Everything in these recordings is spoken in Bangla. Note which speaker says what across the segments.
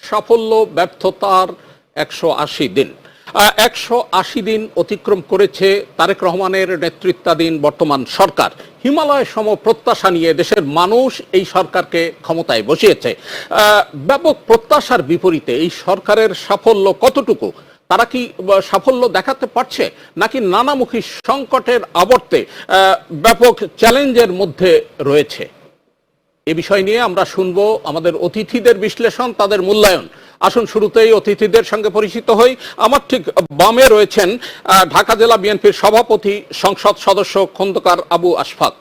Speaker 1: সাফল্য ব্যর্থতার 180 দিন। 180 দিন অতিক্রম করেছে তারেক রহমানের নেতৃত্বাধীন বর্তমান সরকার। হিমালয় সম প্রত্যাশা নিয়ে দেশের মানুষ এই সরকারকে ক্ষমতায় বসিয়েছে। ব্যাপক প্রত্যাশার বিপরীতে এই সরকারের সাফল্য কতটুকু? তারা কি সাফল্য দেখাতে পারছে, নাকি নানামুখী সংকটের আবর্তে ব্যাপক চ্যালেঞ্জের মধ্যে রয়েছে? এ বিষয় নিয়ে আমরা শুনবো আমাদের অতিথিদের বিশ্লেষণ, তাদের মূল্যায়ন। আসুন শুরুতেই অতিথিদের সঙ্গে পরিচিত হই। আমার ঠিক বামে রয়েছেন ঢাকা জেলা বিএনপির সভাপতি সংসদ সদস্য খন্দকার আবু আশফাক,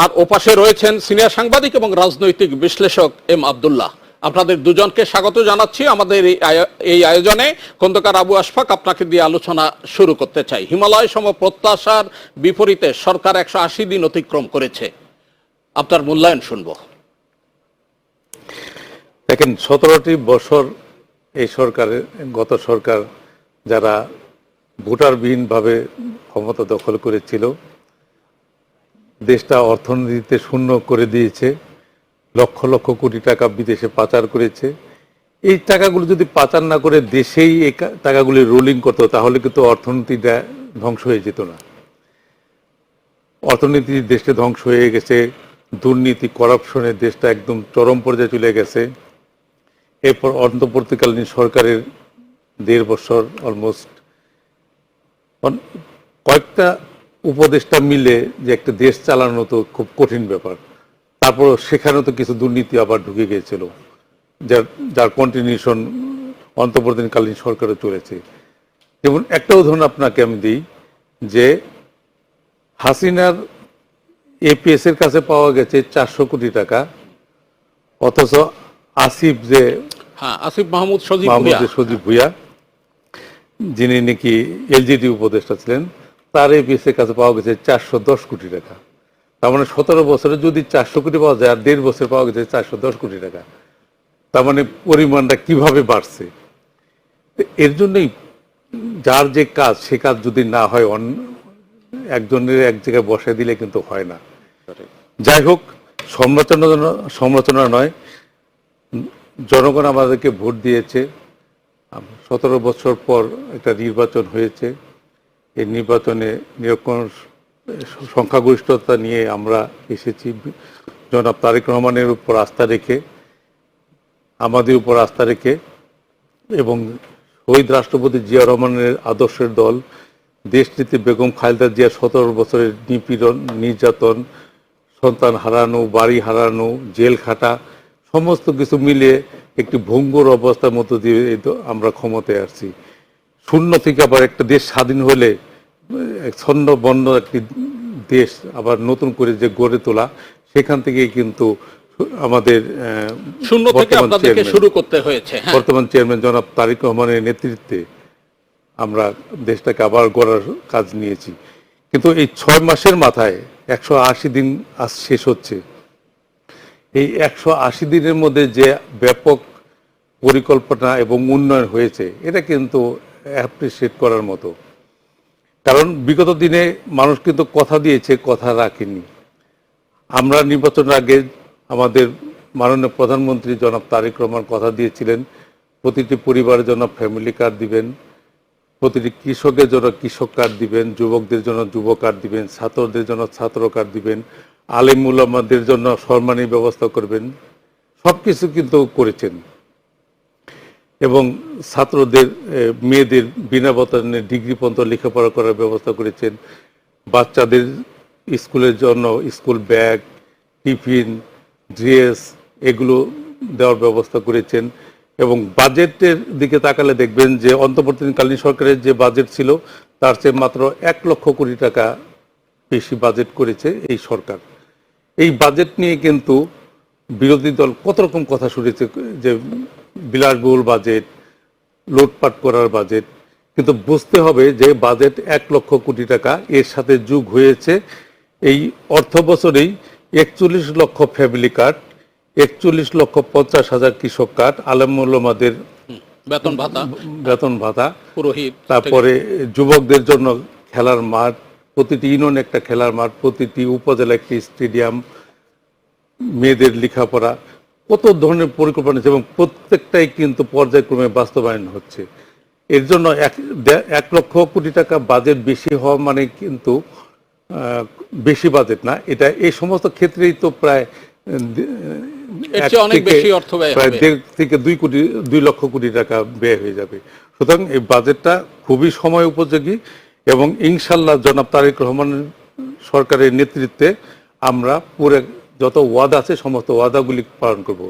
Speaker 1: আর ওপাশে রয়েছেন সিনিয়র সাংবাদিক এবং রাজনৈতিক বিশ্লেষক এম আব্দুল্লাহ। আপনাদের দুজনকে স্বাগত জানাচ্ছি আমাদের এই আয়োজনে। খন্দকার আবু আশফাক, আপনাকে দিয়ে আলোচনা শুরু করতে চাই। হিমালয় সম প্রত্যাশার বিপরীতে সরকার 180 দিন অতিক্রম করেছে, আপনার মূল্যায়ন শুনবো।
Speaker 2: দেখেন, 17টি বছর এই সরকারের, গত সরকার যারা ভোটারবিহীনভাবে ক্ষমতা দখল করেছিল, দেশটা অর্থনীতিতে শূন্য করে দিয়েছে, লক্ষ লক্ষ কোটি টাকা বিদেশে পাচার করেছে। এই টাকাগুলো যদি পাচার না করে দেশেই এই টাকাগুলি রোলিং করতো, তাহলে কিন্তু অর্থনীতিটা ধ্বংস হয়ে যেত না। অর্থনীতি দেশে ধ্বংস হয়ে গেছে, দুর্নীতি করাপশনে দেশটা একদম চরম পর্যায়ে চলে গেছে। এরপর অন্তর্বর্তীকালীন সরকারের 1.5 বছর অলমোস্ট কয়েকটা উপদেষ্টা মিলে যে একটা দেশ চালানো তো খুব কঠিন ব্যাপার। তারপর সেখানেও তো কিছু দুর্নীতি আবার ঢুকে গিয়েছিল, যার কন্টিনিউশন অন্তর্বর্তীকালীন সরকারও চলেছে। যেমন একটা উদাহরণ আপনাকে আমি দিই, যে হাসিনার এপিএস এর কাছে পাওয়া গেছে 400 কোটি টাকা, অথচ আসিফ মাহমুদ সজীব ভুইয়া, যিনি নাকি এলজিডি উপদেষ্টা ছিলেন, তার এপিএস এর কাছে পাওয়া গেছে 410 কোটি টাকা। তার মানে 17 বছরে যদি 400 কোটি পাওয়া যায়, আর 1.5 বছর পাওয়া গেছে 410 কোটি টাকা, তার মানে পরিমাণটা কিভাবে বাড়ছে। এর জন্যই যার যে কাজ, সে কাজ যদি না হয়, একজনের এক জায়গায় বসায় দিলে কিন্তু হয় না। যাই হোক, সমালোচনা নয়, জনগণ আমাদেরকে ভোট দিয়েছে। 17 বছর পর একটা নির্বাচন হয়েছে। এই নির্বাচনে নিরঙ্কুশ সংখ্যাগরিষ্ঠতা নিয়ে আমরা এসেছি। জনাব তারেক রহমানের উপর আস্থা রেখে, আমাদের উপর আস্থা রেখে, এবং শহীদ রাষ্ট্রপতি জিয়া রহমানের আদর্শের দল, দেশনীতি বেগম খালেদা জিয়া 17 বছরের নিপীড়ন, নির্যাতন, সন্তান হারানো, বাড়ি হারানো, জেল খাটা, সমস্ত কিছু মিলিয়ে একটি ভঙ্গুর অবস্থার মধ্য দিয়ে আমরা ক্ষমতায় আসছি। শূন্য থেকে আবার একটা দেশ স্বাধীন হলে ছন্ন বন্য একটি দেশ আবার নতুন করে যে গড়ে তোলা, সেখান থেকে কিন্তু আমাদের
Speaker 1: শূন্য থেকে আপনাদেরকে শুরু করতে হয়েছে।
Speaker 2: বর্তমান চেয়ারম্যান জনাব তারেক রহমানের নেতৃত্বে আমরা দেশটাকে আবার গড়ার কাজ নিয়েছি। কিন্তু এই 6 মাসের মাথায় 180 দিন আজ শেষ হচ্ছে। এই 180 দিনের মধ্যে যে ব্যাপক পরিকল্পনা এবং উন্নয়ন হয়েছে, এটা কিন্তু অ্যাপ্রিসিয়েট করার মতো। কারণ বিগত দিনে মানুষ কিন্তু কথা দিয়েছে, কথা রাখেনি। আমরা নির্বাচনের আগে আমাদের মাননীয় প্রধানমন্ত্রী জনাব তারেক রহমান কথা দিয়েছিলেন, প্রতিটি পরিবারের জন্য ফ্যামিলি কার্ড দিবেন, প্রতিটি কৃষকের জন্য কৃষক কার্ড দিবেন, যুবকদের জন্য যুব কার্ড দিবেন, ছাত্রদের জন্য ছাত্র কার্ড দিবেন, আলেম উলামাদের জন্য সম্মানী ব্যবস্থা করবেন। সবকিছু কিন্তু করেছেন। এবং ছাত্রদের, মেয়েদের বিনা বেতনে ডিগ্রি পর্যন্ত লেখাপড়া করার ব্যবস্থা করেছেন। বাচ্চাদের স্কুলের জন্য স্কুল ব্যাগ, টিফিন, ড্রেস এগুলো দেওয়ার ব্যবস্থা করেছেন। এবং বাজেটের দিকে তাকালে দেখবেন যে অন্তর্বর্তীকালীন সরকারের যে বাজেট ছিল, তার চেয়ে মাত্র 1 লক্ষ কোটি টাকা বেশি বাজেট করেছে এই সরকার। এই বাজেট নিয়ে কিন্তু বিরোধী দল কত রকম কথা শুনেছে, যে বিলাসবহুল বাজেট, লুটপাট করার বাজেট। কিন্তু বুঝতে হবে যে বাজেট 1 লক্ষ কোটি টাকা, এর সাথে যোগ হয়েছে এই অর্থ বছরেই 41 লক্ষ ফ্যামিলি কার্ড, 41,50,000 কৃষক কার্ড, আলেম ওলামাদের বেতন ভাতা, পুরোহিত, তারপরে যুবকদের জন্য খেলার মাঠ, প্রতিটি ইউনিয়নে একটা খেলার মাঠ, প্রতিটি উপজেলা একটি স্টেডিয়াম, মেয়েদের লেখাপড়া, কত ধরনের পরিকল্পনা আছে এবং প্রত্যেকটাই কিন্তু পর্যায়ক্রমে বাস্তবায়ন হচ্ছে। এর জন্য 1 লক্ষ কোটি টাকা বাজেট বেশি হওয়া মানে কিন্তু বেশি বাজেট না, এটা এই সমস্ত ক্ষেত্রেই তো প্রায়
Speaker 1: এর চেয়ে অনেক বেশি অর্থ ব্যয়
Speaker 2: প্রায়
Speaker 1: হবে।
Speaker 2: 1.5 থেকে 2 লক্ষ কোটি টাকা ব্যয় হয়ে যাবে। সুতরাং এই বাজেটটা খুবই সময় উপযোগী এবং ইনশাল্লাহ জনাব তারেক রহমানের সরকারের নেতৃত্বে আমরা পুরো যত ওয়াদা আছে সমস্ত ওয়াদাগুলি পালন করব।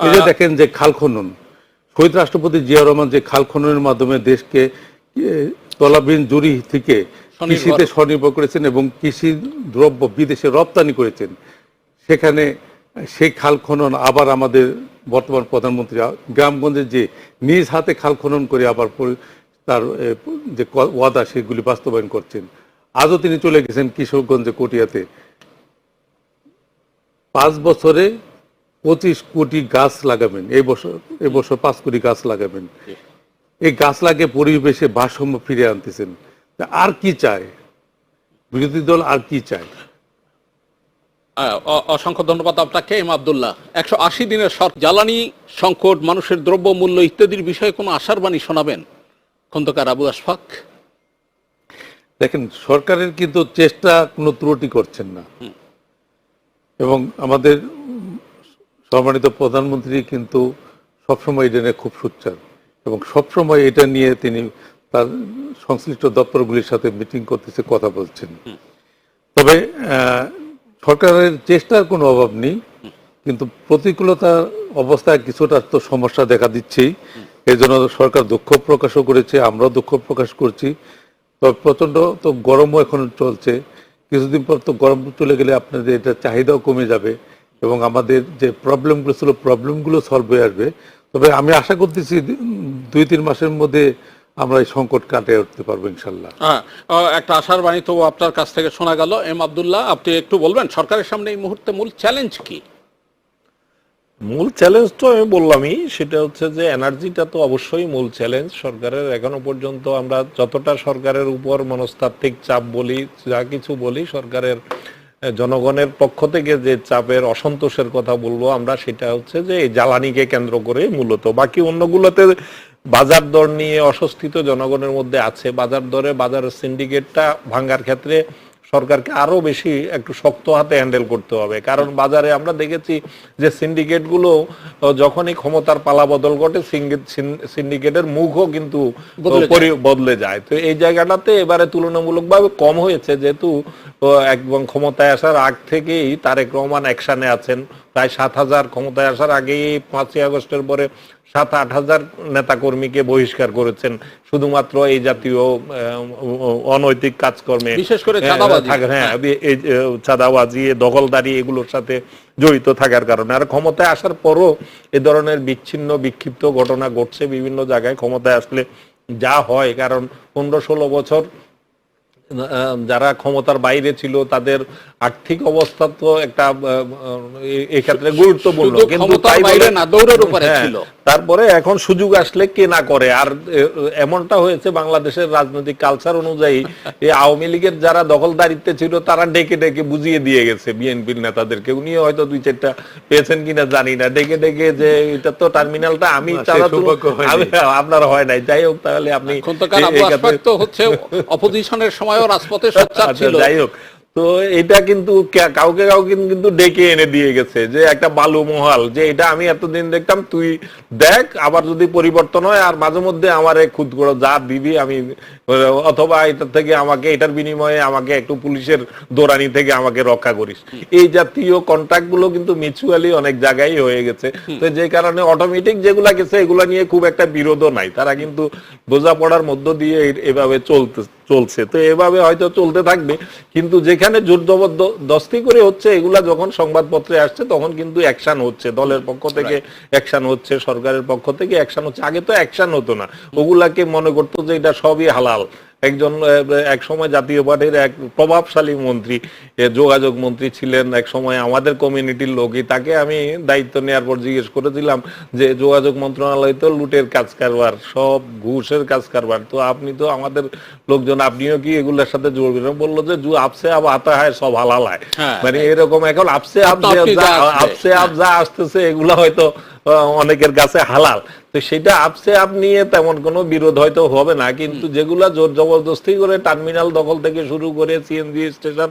Speaker 2: এই যে দেখেন যে খাল খনন, শহীদ রাষ্ট্রপতি জিয়া রহমান যে খাল খননের মাধ্যমে দেশকে তলাবিহীন জুড়ি থেকে কৃষিতে স্বনির্ভর করেছেন এবং কৃষি দ্রব্য বিদেশে রপ্তানি করেছেন, সেখানে সেই খাল খনন আবার আমাদের বর্তমান প্রধানমন্ত্রী গ্রামগঞ্জে যে নিজ হাতে খাল খনন করে আবার তার যে ওয়াদা সেগুলি বাস্তবায়ন করছেন। আজও তিনি চলে গেছেন কিশোরগঞ্জে কটিয়াতে 5 বছরে 25 কোটি গাছ লাগাবেন, এই বছর 5 কোটি গাছ লাগাবেন। এই গাছ লাগিয়ে পরিবেশে ভারসাম্য ফিরে আনতেছেন। আর কি চায় বিরোধী দল, আর কি চায়?
Speaker 1: অসংখ্য ধন্যবাদ আপনাকে এম আব্দুল্লাহ। 180 দিনের জ্বালানি সংকট, মানুষের দ্রব্য মূল্য ইত্যাদির বিষয়ে কোনো আশার বাণী শোনাবেন খন্দকার আবু আশফাক?
Speaker 2: দেখেন, সরকারের কিন্তু চেষ্টা কোনো ত্রুটি করছেন না এবং আমাদের সম্মানিত প্রধানমন্ত্রী কিন্তু সবসময় এটা নিয়ে খুব সোচ্চার এবং সবসময় এটা নিয়ে তিনি তার সংশ্লিষ্ট দপ্তরগুলির সাথে মিটিং করতেছে, কথা বলছেন। তবে সরকারের চেষ্টার কোনো অভাব নেই, কিন্তু প্রতিকূলতার অবস্থায় কিছুটা তো সমস্যা দেখা দিচ্ছেই। এই জন্য সরকার দুঃখ প্রকাশও করেছে, আমরাও দুঃখ প্রকাশ করছি। তবে প্রচন্ড তো গরমও এখন চলছে, কিছুদিন পর তো গরম চলে গেলে আপনাদের এটা চাহিদাও কমে যাবে এবং আমাদের যে প্রবলেমগুলো ছিল প্রবলেমগুলো সলভ হয়ে আসবে। তবে আমি আশা করতেছি 2-3 মাসের মধ্যে আমরা এই সংকট কাটিয়ে উঠতে পারবো ইনশাল্লাহ।
Speaker 1: একটা আশার বাণী তো আপনার কাছ থেকে শোনা গেল। এম আব্দুল্লাহ, আপনি একটু বলবেন সরকারের সামনে এই মুহূর্তে মূল চ্যালেঞ্জ কি?
Speaker 3: মূল চ্যালেঞ্জ তো আমি বললামই, সেটা হচ্ছে যে এনার্জিটা তো অবশ্যই মূল চ্যালেঞ্জ সরকারের। এখনো পর্যন্ত আমরা যতটা সরকারের উপর মনস্তাত্ত্বিক চাপ বলি, যা কিছু বলি, সরকারের জনগণের পক্ষ থেকে যে চাপের অসন্তোষের কথা বলবো আমরা, সেটা হচ্ছে যে এই জ্বালানিকে কেন্দ্র করে মূলত। বাকি অন্যগুলোতে বাজার দর নিয়ে অস্বস্তি তো জনগণের মধ্যে আছে। বাজার দরে বাজারের সিন্ডিকেটটা ভাঙার ক্ষেত্রে সরকারকে আরো বেশি একটু শক্ত হাতে হ্যান্ডেল করতে হবে, কারণ বাজারে আমরা দেখেছি যে সিন্ডিকেটগুলো যখনই ক্ষমতার পালা বদল ঘটে সিন্ডিকেটের মুখও কিন্তু বদলে যায়। তো এই জায়গাটাতে এবারে তুলনামূলকভাবে কম হয়েছে, যেহেতু একদম ক্ষমতায় আসার আগ থেকেই তারেক রহমান অ্যাকশনে আছেন। প্রায় 7,000 ক্ষমতায় আসার আগেই 5ই আগস্টের পরে 7-8 হাজার নেতাকর্মীকে বহিষ্কার করেছেন শুধুমাত্র এই জাতীয় অনৈতিক কাজকর্মে,
Speaker 1: বিশেষ করে
Speaker 3: চাঁদাবাজি, দখলদারি এগুলোর সাথে জড়িত থাকার কারণে। আর ক্ষমতায় আসার পরও এ ধরনের বিচ্ছিন্ন বিক্ষিপ্ত ঘটনা ঘটছে বিভিন্ন জায়গায় ক্ষমতায় আসলে যা হয়। কারণ 15-16 বছর যারা ক্ষমতার বাইরে ছিল তাদের আর্থিক অবস্থা তো একটা এক্ষেত্রে গুরুত্বপূর্ণ, কিন্তু তারপরে এখন সুযোগ আসলে কে না করে। আর এমনটা হয়েছে বাংলাদেশের রাজনৈতিক কালচার অনুযায়ী এই আওয়ামী লীগের যারা দখলদারিত্বে ছিল তারা ডেকে ডেকে বুঝিয়ে দিয়ে গেছে বিএনপির নেতাদেরকে। উনি হয়তো 2-4টা পেয়েছেন কিনা জানি না, ডেকে ডেকে যে এটা তো টার্মিনালটা আমি আপনার হয় নাই। যাই হোক, তাহলে আপনি
Speaker 1: হচ্ছে অপোজিশনের সময়ও রাজপথে সোচ্চার ছিল।
Speaker 3: যাই হোক, তো এটা কিন্তু কাউকে কাউকে কিন্তু ডেকে এনে দিয়ে গেছে যে একটা বালু মহাল, যে এটা আমি এতদিন দেখতাম, তুই দেখ আবার যদি পরিবর্তন হয়, আর মাঝে মধ্যে আমার খুদ করে যা দিবি আমি, অথবা এটা থেকে আমাকে এটার বিনিময়ে আমাকে একটু পুলিশের দৌড়ানি থেকে আমাকে রক্ষা করিস। এই জাতীয় কন্ট্রাক্ট গুলো কিন্তু মিউচুয়ালি অনেক জায়গায় হয়ে গেছে। তো যে কারণে অটোমেটিক যেগুলা গেছে এগুলা নিয়ে খুব একটা বিরোধও নাই, তারা কিন্তু বোঝাপড়ার মধ্য দিয়ে এভাবে চলছে। তো এভাবে হয়তো চলতে থাকবে, কিন্তু যেখানে জোর জবরদস্তি করে হচ্ছে এগুলা যখন সংবাদপত্রে আসছে তখন কিন্তু অ্যাকশন হচ্ছে, দলের পক্ষ থেকে অ্যাকশন হচ্ছে, সরকারের পক্ষ থেকে অ্যাকশন হচ্ছে। আগে তো অ্যাকশন হতো না, ওগুলাকে মনে করতো যে এটা সবই হালাল। একজন এক সময় জাতীয় পার্টির এক প্রভাবশালী মন্ত্রী, যোগাযোগ মন্ত্রী ছিলেন এক সময়, আমাদের কমিউনিটির লোকই। তাকে আমি দায়িত্ব নেওয়ার পর জিজ্ঞেস করেছিলাম যে যোগাযোগ মন্ত্রণালয় তো লুটের কাজ কারবার, সব ঘুষের কাজ কারবার, তো আপনি তো আমাদের লোকজন, আপনিও কি এগুলোর সাথে জড়বেন? বললো যে আপসে আব আতা হয় সব হালাল হয়, মানে এরকম। এখন আপসে আব যা আসতেছে এগুলো হয়তো অনেকের কাছে হালাল, তো সেটা আপসে আপ নিয়ে তেমন কোনো বিরোধ হয়তো হবে না, কিন্তু যেগুলা জোর জবরদস্তি করে টার্মিনাল দখল থেকে শুরু করে সিএনজি স্টেশন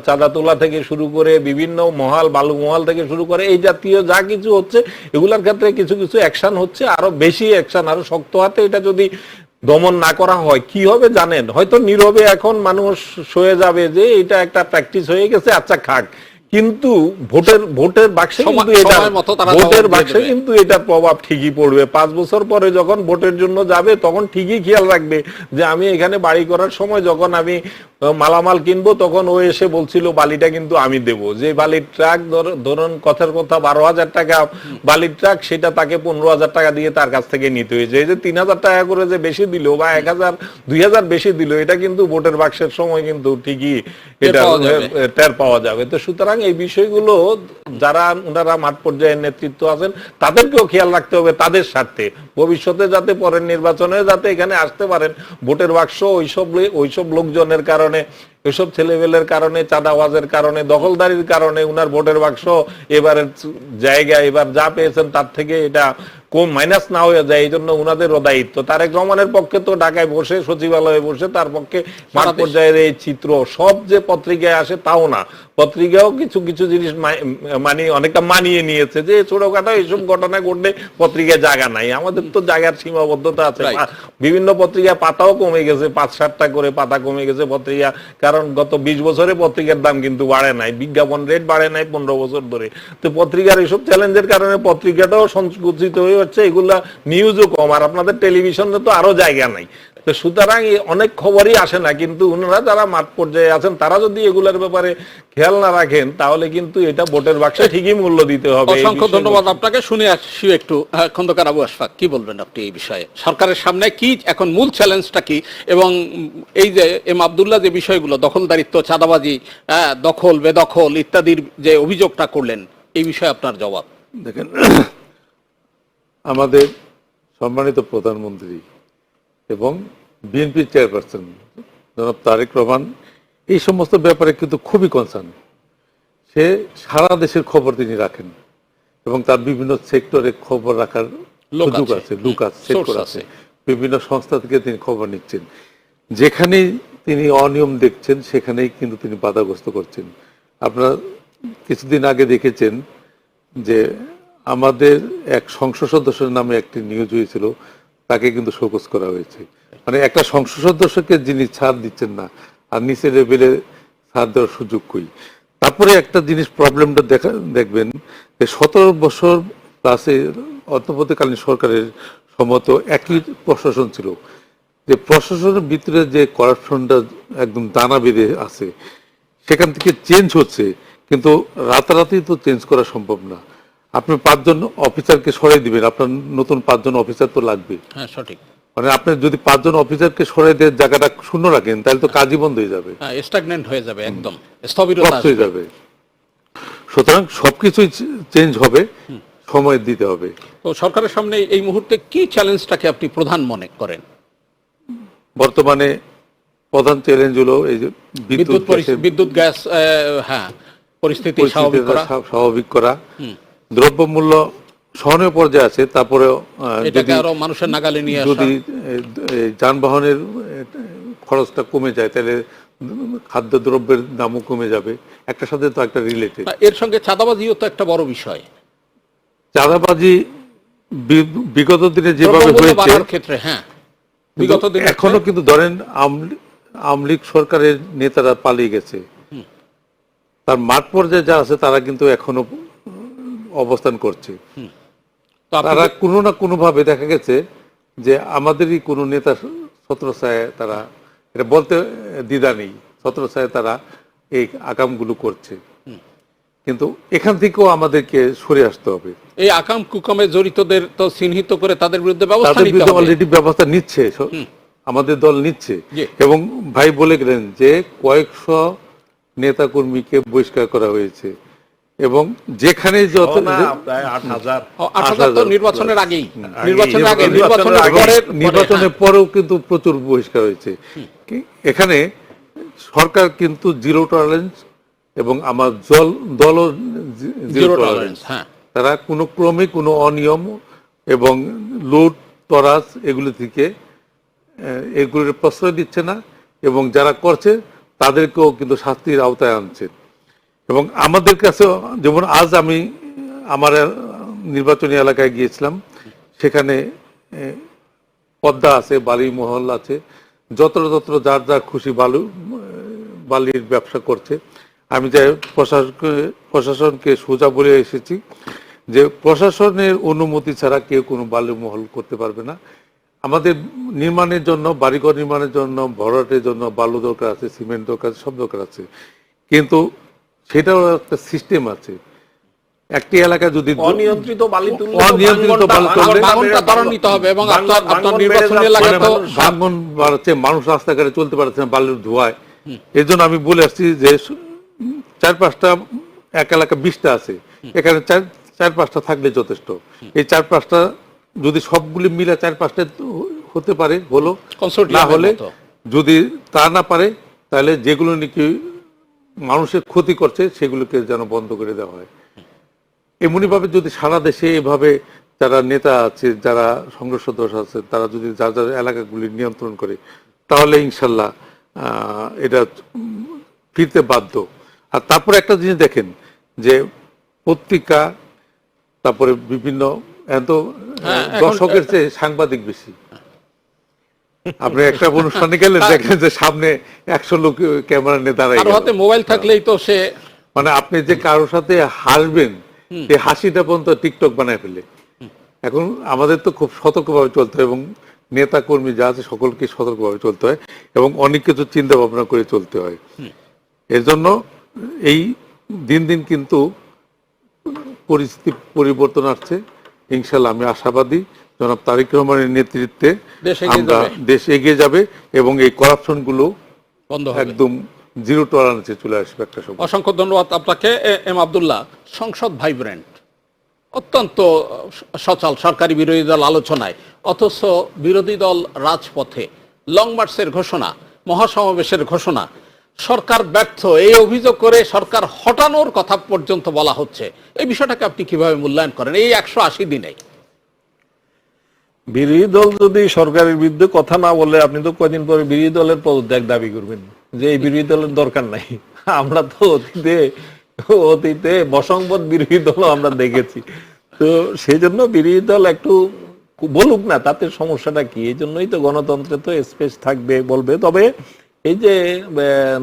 Speaker 3: চাঁদা তোলা থেকে শুরু করে বিভিন্ন মহাল বালু মহাল থেকে শুরু করে এই জাতীয় যা কিছু হচ্ছে, এগুলার ক্ষেত্রে কিছু কিছু অ্যাকশন হচ্ছে, আরো বেশি অ্যাকশন, আরো শক্ত হাতে এটা যদি দমন না করা হয় কি হবে জানেন? হয়তো নীরবে এখন মানুষ সয়ে যাবে যে এটা একটা প্র্যাকটিস হয়ে গেছে, আচ্ছা খাক, কিন্তু ভোটের বাক্সে কিন্তু এটা প্রভাব ঠিকই পড়বে। 5 বছর পরে যখন ভোটের জন্য যাবে তখন ঠিকই খেয়াল রাখবে যে আমি এখানে বাড়ি করার সময় যখন আমি মালামাল কিনবো তখন ও এসে বলছিল বালিটা কিন্তু আমি দেবো, যে বালির ট্রাক ধরুন কথার কথা 12,000 টাকা বালির ট্রাক, সেটা তাকে 15,000 টাকা দিয়ে তার কাছ থেকে নিতে হয়েছে। এই যে 3,000 টাকা করে যে বেশি দিল বা 1,000 2,000 বেশি দিল, এটা কিন্তু ভোটের বাক্সের সময় কিন্তু ঠিকই এটা টের পাওয়া যাবে। তো সুতরাং এই বিষয়গুলো যারা ওনারা মাঠ পর্যায়ের নেতৃত্ব আছেন তাদেরকেও খেয়াল রাখতে হবে, তাদের স্বার্থে ভবিষ্যতে যাতে পরের নির্বাচনে যাতে এখানে আসতে পারেন ভোটের বাক্স ওইসব লোকজনের কারণে, ওইসব ছেলেবেলের কারণে, চাঁদাবাজের কারণে, দখলদারির কারণে উনার ভোটের বাক্স এবারের জায়গা এবার যা পেয়েছেন তার থেকে এটা কম মাইনাস না হয়ে যায়, এই জন্য উনাদেরও দায়িত্ব। তারেক রহমানের পক্ষে তো ঢাকায় বসে সচিবালয়ে বসে তার পক্ষে মাঠ পর্যায়ের এই চিত্র সব যে পত্রিকায় আসে তাও না, পত্রিকাও কিছু কিছু জিনিস অনেকটা মানিয়ে নিয়েছে যে ছোটখাটো এইসব ঘটনা ঘটলে পত্রিকায় জায়গা নাই। আমাদের তো জায়গার সীমাবদ্ধতা আছে, বিভিন্ন পত্রিকায় পাতাও কমে গেছে, 5-7টা করে পাতা কমে গেছে পত্রিকা, কারণ গত 20 বছরে পত্রিকার দাম কিন্তু বাড়ে নাই, বিজ্ঞাপন রেট বাড়ে নাই 15 বছর ধরে। তো পত্রিকার এইসব চ্যালেঞ্জের কারণে পত্রিকাটাও সংকুচিত হয়ে হচ্ছে, এগুলা নিউজও কম, আর আপনাদের টেলিভিশনে তো আরো জায়গা নাই। তো সুতরাং অনেক খবরই আসে না, কিন্তু ওনারা যারা মাঠ পর্যায়ে আছেন তারা যদি এগুলোর ব্যাপারে খেয়াল না রাখেন তাহলে কিন্তু এটা ভোটের বাক্সে ঠিকই মূল্য দিতে হবে।
Speaker 1: অসংখ্য ধন্যবাদ আপনাকে। শুনে আসছি একটু খন্দকার আবু আশফাক, কি বলবেন আপনি এই বিষয়ে? সরকারের সামনে কি এখন মূল চ্যালেঞ্জটা কি, এবং এই যে এম আব্দুল্লাহ যে বিষয়গুলো দখলদারিত্ব, চাঁদাবাজি, দখল বেদখল ইত্যাদির যে অভিযোগটা করলেন, এই বিষয়ে আপনার জবাব?
Speaker 2: দেখেন, আমাদের সম্মানিত প্রধানমন্ত্রী এবং বিএনপি চেয়ারপারসন জনাব তারেক রহমান এই সমস্ত ব্যাপারে কিন্তু খুবই কনসার্ন। সে সারা দেশের খবর তিনি রাখেন এবং তার বিভিন্ন সেক্টরে খবর রাখার সুযোগ আছে, লোক আছে, সেক্টর আছে, বিভিন্ন সংস্থা থেকে তিনি খবর নিচ্ছেন। যেখানেই তিনি অনিয়ম দেখছেন সেখানেই কিন্তু তিনি বাধাগ্রস্ত করছেন। আপনারা কিছুদিন আগে দেখেছেন যে আমাদের এক সংসদ সদস্যের নামে একটি নিউজ হয়েছিল, তাকে কিন্তু শোকজ করা হয়েছে। মানে একটা সংসদ সদস্যকে যিনি ছাড় দিচ্ছেন না, আর নিচের লেভেলে ছাড় দেওয়ার সুযোগ কই। তারপরে একটা জিনিস প্রবলেমটা দেখবেন যে 17 বছর প্লাসে অন্তর্বর্তীকালীন সরকারের সম্মত একই প্রশাসন ছিল, যে প্রশাসনের ভিতরে যে করাপশনটা একদম দানা বেঁধে আছে, সেখান থেকে চেঞ্জ হচ্ছে, কিন্তু রাতারাতি তো চেঞ্জ করা সম্ভব না। আপনি 5 জন অফিসারকে সরাই দিবেন, আপনার নতুন 5 জন অফিসার তো লাগবে।
Speaker 1: হ্যাঁ, সঠিক।
Speaker 2: মানে আপনি যদি 5 জন অফিসারকে সরাই দিয়ে জায়গাটা শূন্য রাখেন তাহলে তো কাজই বন্ধ হয়ে যাবে,
Speaker 1: স্ট্যাগনেন্ট হয়ে যাবে, একদম স্থবিরতা
Speaker 2: হয়ে যাবে। সুতরাং সবকিছুই চেঞ্জ হবে, সময় দিতে হবে।
Speaker 1: তো সরকারের সামনে এই মুহূর্তে কি চ্যালেঞ্জটাকে আপনি প্রধান মনে করেন?
Speaker 2: বর্তমানে প্রধান চ্যালেঞ্জ হলো এই যে
Speaker 1: বিদ্যুৎ গ্যাস পরিস্থিতি
Speaker 2: স্বাভাবিক করা, দ্রব্যমূল্য সহনীয় পর্যায়ে আছে, তারপরে
Speaker 1: এটাকে আরো মানুষের নাগালে নিয়ে আসা,
Speaker 2: যদি যানবাহনের খরচটা কমে যায় তাহলে খাদ্যদ্রব্যের দামও কমে যাবে, একটার সাথে তো একটা রিলেটেড।
Speaker 1: এর সঙ্গে চাঁদাবাজিও তো একটা বড় বিষয়।
Speaker 2: চাঁদাবাজি বিগত দিনে যেভাবে হয়েছে
Speaker 1: ক্ষেত্রে, হ্যাঁ, বিগত দিনে
Speaker 2: এখনো কিন্তু ধরেন আওয়ামী লীগ সরকারের নেতারা পালিয়ে গেছে, তার মাঠ পর্যায়ে যা আছে তারা কিন্তু এখনো অবস্থান করছে। তারা কোনো না কোনো ভাবে দেখা গেছে যে আমাদেরই কোনো নেতা ছত্রছায়ায়, তারা এটা বলতে দ্বিধা নেই, ছত্রছায়ায় তারা এই আকামগুলো করছে, কিন্তু এখান থেকেও আমাদেরকে সরে আসতে হবে।
Speaker 1: এই আকাম কুকামে জড়িতদের তো চিহ্নিত করে তাদের বিরুদ্ধে ব্যবস্থা নিতে হবে।
Speaker 2: অলরেডি ব্যবস্থা নিচ্ছে আমাদের দল নিচ্ছে।
Speaker 1: জি।
Speaker 2: এবং ভাই বলে গেলেন যে কয়েকশো নেতাকর্মীকে বহিষ্কার করা হয়েছে এবং যেখানে যত
Speaker 3: না, প্রায় 8,000।
Speaker 1: 8,000 তো নির্বাচনের আগেই, নির্বাচনের আগে,
Speaker 3: নির্বাচনের
Speaker 1: নির্বাচনের
Speaker 3: আগে,
Speaker 1: পরে,
Speaker 2: নির্বাচনের পরেও কিন্তু প্রচুর বহিষ্কার হয়েছে। এখানে সরকার কিন্তু জিরো টলারেন্স এবং আমার দলও জিরো
Speaker 1: জিরো
Speaker 2: টলারেন্স।
Speaker 1: টলারেন্স। হ্যাঁ,
Speaker 2: তারা কোনো ক্রমে কোনো অনিয়ম এবং লুট তরাজ এগুলি থেকে এগুলির প্রশ্রয় দিচ্ছে না এবং যারা করছে তাদেরকেও কিন্তু শাস্তির আওতায় আনছে। এবং আমাদের কাছে যেমন আজ আমি আমার নির্বাচনী এলাকায় গিয়েছিলাম, সেখানে পদ্মা আছে, বালি মহল আছে, যত্র তত্র যার যার খুশি বালির ব্যবসা করছে। আমি যাই প্রশাসনকে সোজা বলে এসেছি যে প্রশাসনের অনুমতি ছাড়া কেউ কোনো বালি মহল করতে পারবে না। আমাদের নির্মাণের জন্য, বাড়িঘর নির্মাণের জন্য, ভরাটের জন্য বালু দরকার আছে, সিমেন্ট দরকার আছে, সব দরকার আছে, কিন্তু সেটাও একটা সিস্টেম আছে। একটি এলাকায় যদি
Speaker 3: অনিয়ন্ত্রিত বালি তুললে
Speaker 2: অনিয়ন্ত্রিত বালি তুললে
Speaker 1: ভাঙনটা ত্বরান্বিত নিতে হবে। এবং আপনার নির্বাচনী এলাকায় তো
Speaker 2: ভাঙন বাড়ছে, মানুষ রাস্তাঘাটে চলতে পারছে না বালির ধোঁয়ায়। এই জন্য আমি বলে আসছি যে 4-5টা, এক এলাকা 20টা আছে, এখানে 4-5টা থাকলে যথেষ্ট। এই 4-5টা যদি সবগুলি মিলে 4-5টা হতে পারে হলো, না হলে যদি তা না পারে তাহলে যেগুলো নাকি মানুষের ক্ষতি করছে সেগুলোকে যেন বন্ধ করে দেওয়া হয়। এমনিভাবে যদি সারা দেশে এভাবে যারা নেতা আছে, যারা সংসদ সদস্য আছে, তারা যদি যার যার এলাকাগুলি নিয়ন্ত্রণ করে, তাহলে ইনশাল্লাহ এটা ফিরতে বাধ্য। আর তারপরে একটা জিনিস দেখেন যে পত্রিকা, তারপরে বিভিন্ন দর্শকের চেয়ে সাংবাদিক বেশি। আপনি একটা অনুষ্ঠানে গেলেন, দেখেন যে সামনে 100 লোক ক্যামেরা নিয়ে দাঁড়ায়,
Speaker 1: হাতে মোবাইল থাকলেই তো সে,
Speaker 2: মানে আপনি যে কারোর সাথে হাসবেন এই হাসিটা পর্যন্ত টিকটক বানায় ফেলে। এখন আমাদের তো খুব সতর্কভাবে চলতে হয় এবং নেতা কর্মী যা আছে সকলকে সতর্কভাবে চলতে হয় এবং অনেক কিছু চিন্তা ভাবনা করে চলতে হয়। এর জন্য এই দিন দিন কিন্তু পরিস্থিতি পরিবর্তন আসছে। ইনশাল্লাহ আমি আশাবাদী জনাব তারেক রহমানের নেতৃত্বে আমরা দেশ এগিয়ে যাবে এবং এই করাপশন গুলো
Speaker 1: বন্ধ হবে,
Speaker 2: একদম জিরো টলারেন্সে চলে আসবে একটা সময়।
Speaker 1: অসংখ্য ধন্যবাদ আপনাকে। এম আব্দুল্লাহ, সংসদ ভাইব্রেন্ট, অত্যন্ত সচল সরকারি বিরোধী দল আলোচনায়, অথচ বিরোধী দল রাজপথে, লং মার্চের ঘোষণা, মহাসমাবেশের ঘোষণা, সরকার ব্যর্থ এই অভিযোগ করে সরকার হটানোর কথা পর্যন্ত বলা হচ্ছে। এই বিষয়টাকে আপনি কিভাবে মূল্যায়ন করেন এই 180 দিনে?
Speaker 3: বিরোধী দল যদি সরকারের বিরুদ্ধে কথা না বলে, আপনি তো কয়দিন পরে বিরোধী দলের পদত্যাগ দাবি করবেন যে এই বিরোধী দলের দরকার নাই। আমরা তো অতীতে বসংবদ বিরোধী দল আমরা দেখেছি। তো সেই জন্য বিরোধী দল একটু বলুক না, তাতে সমস্যাটা কি? এই জন্যই তো গণতন্ত্রে তো স্পেস থাকবে, বলবে। তবে এই যে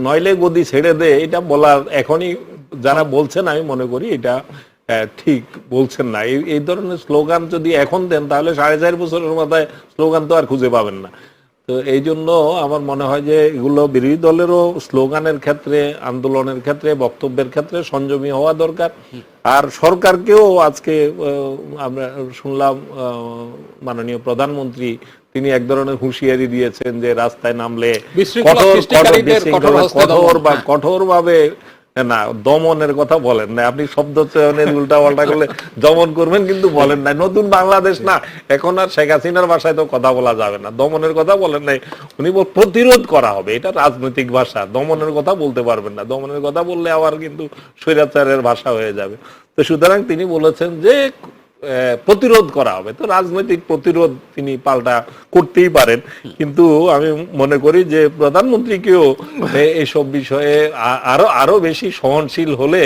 Speaker 3: নইলে গদি ছেড়ে দে, এটা বলার এখনই যারা বলছেন, আমি মনে করি এটা ঠিক বলছেন না। এই ধরনের স্লোগান যদি এখন দেন তাহলে 4.5 বছরের মাথায় স্লোগান তো আর খুঁজে পাবেন না। তো এই জন্য আমার মনে হয় যে এগুলো বিরোধী দলেরও স্লোগানের ক্ষেত্রে, আন্দোলনের ক্ষেত্রে, বক্তব্যের ক্ষেত্রে সংযমী হওয়া দরকার। আর সরকারকেও আজকে আমরা শুনলাম মাননীয় প্রধানমন্ত্রী তিনি এক ধরনের হুঁশিয়ারি দিয়েছেন যে রাস্তায় নামলে কঠোরভাবে না, দমনের কথা বলেন না। আপনি শব্দ চয়নের উল্টা পাল্টা করলে দমন করবেন, কিন্তু বলেন নাই নতুন বাংলাদেশ না, এখন আর শেখ হাসিনার ভাষায় তো কথা বলা যাবে না, দমনের কথা বলেন নাই। উনি প্রতিরোধ করা হবে, এটা রাজনৈতিক ভাষা। দমনের কথা বলতে পারবেন না, দমনের কথা বললে আবার কিন্তু স্বৈরাচারের ভাষা হয়ে যাবে। তো সুতরাং তিনি বলেছেন যে প্রতিরোধ করা হবে। তো রাজনৈতিক প্রতিরোধ তিনি পাল্টা করতেই পারেন, কিন্তু আমি মনে করি যে প্রধানমন্ত্রীকেও এইসব বিষয়ে আরো বেশি সহনশীল হলে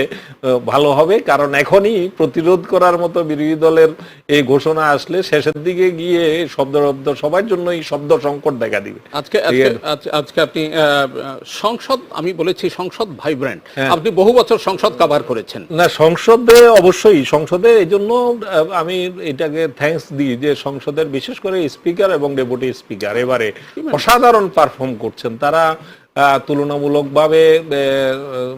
Speaker 3: ভালো হবে। কারণ এখনই প্রতিরোধ করার মতো বিরোধী দলের এই ঘোষণা আসলে শেষের দিকে গিয়ে শব্দ সবার জন্যই শব্দ সংকট দেখা দিবে।
Speaker 1: আজকে আপনি সংসদ, আমি বলেছি সংসদ ভাইব্রেন্ট, আপনি বহু বছর সংসদ কভার করেছেন।
Speaker 3: না, সংসদে অবশ্যই, সংসদে এই জন্য আমি এটাকে থ্যাঙ্কস দিই যে সংসদের বিশেষ করে স্পিকার এবং ডেপুটি স্পিকার এবারে অসাধারণ পারফর্ম করছেন। তারা তুলনামূলকভাবে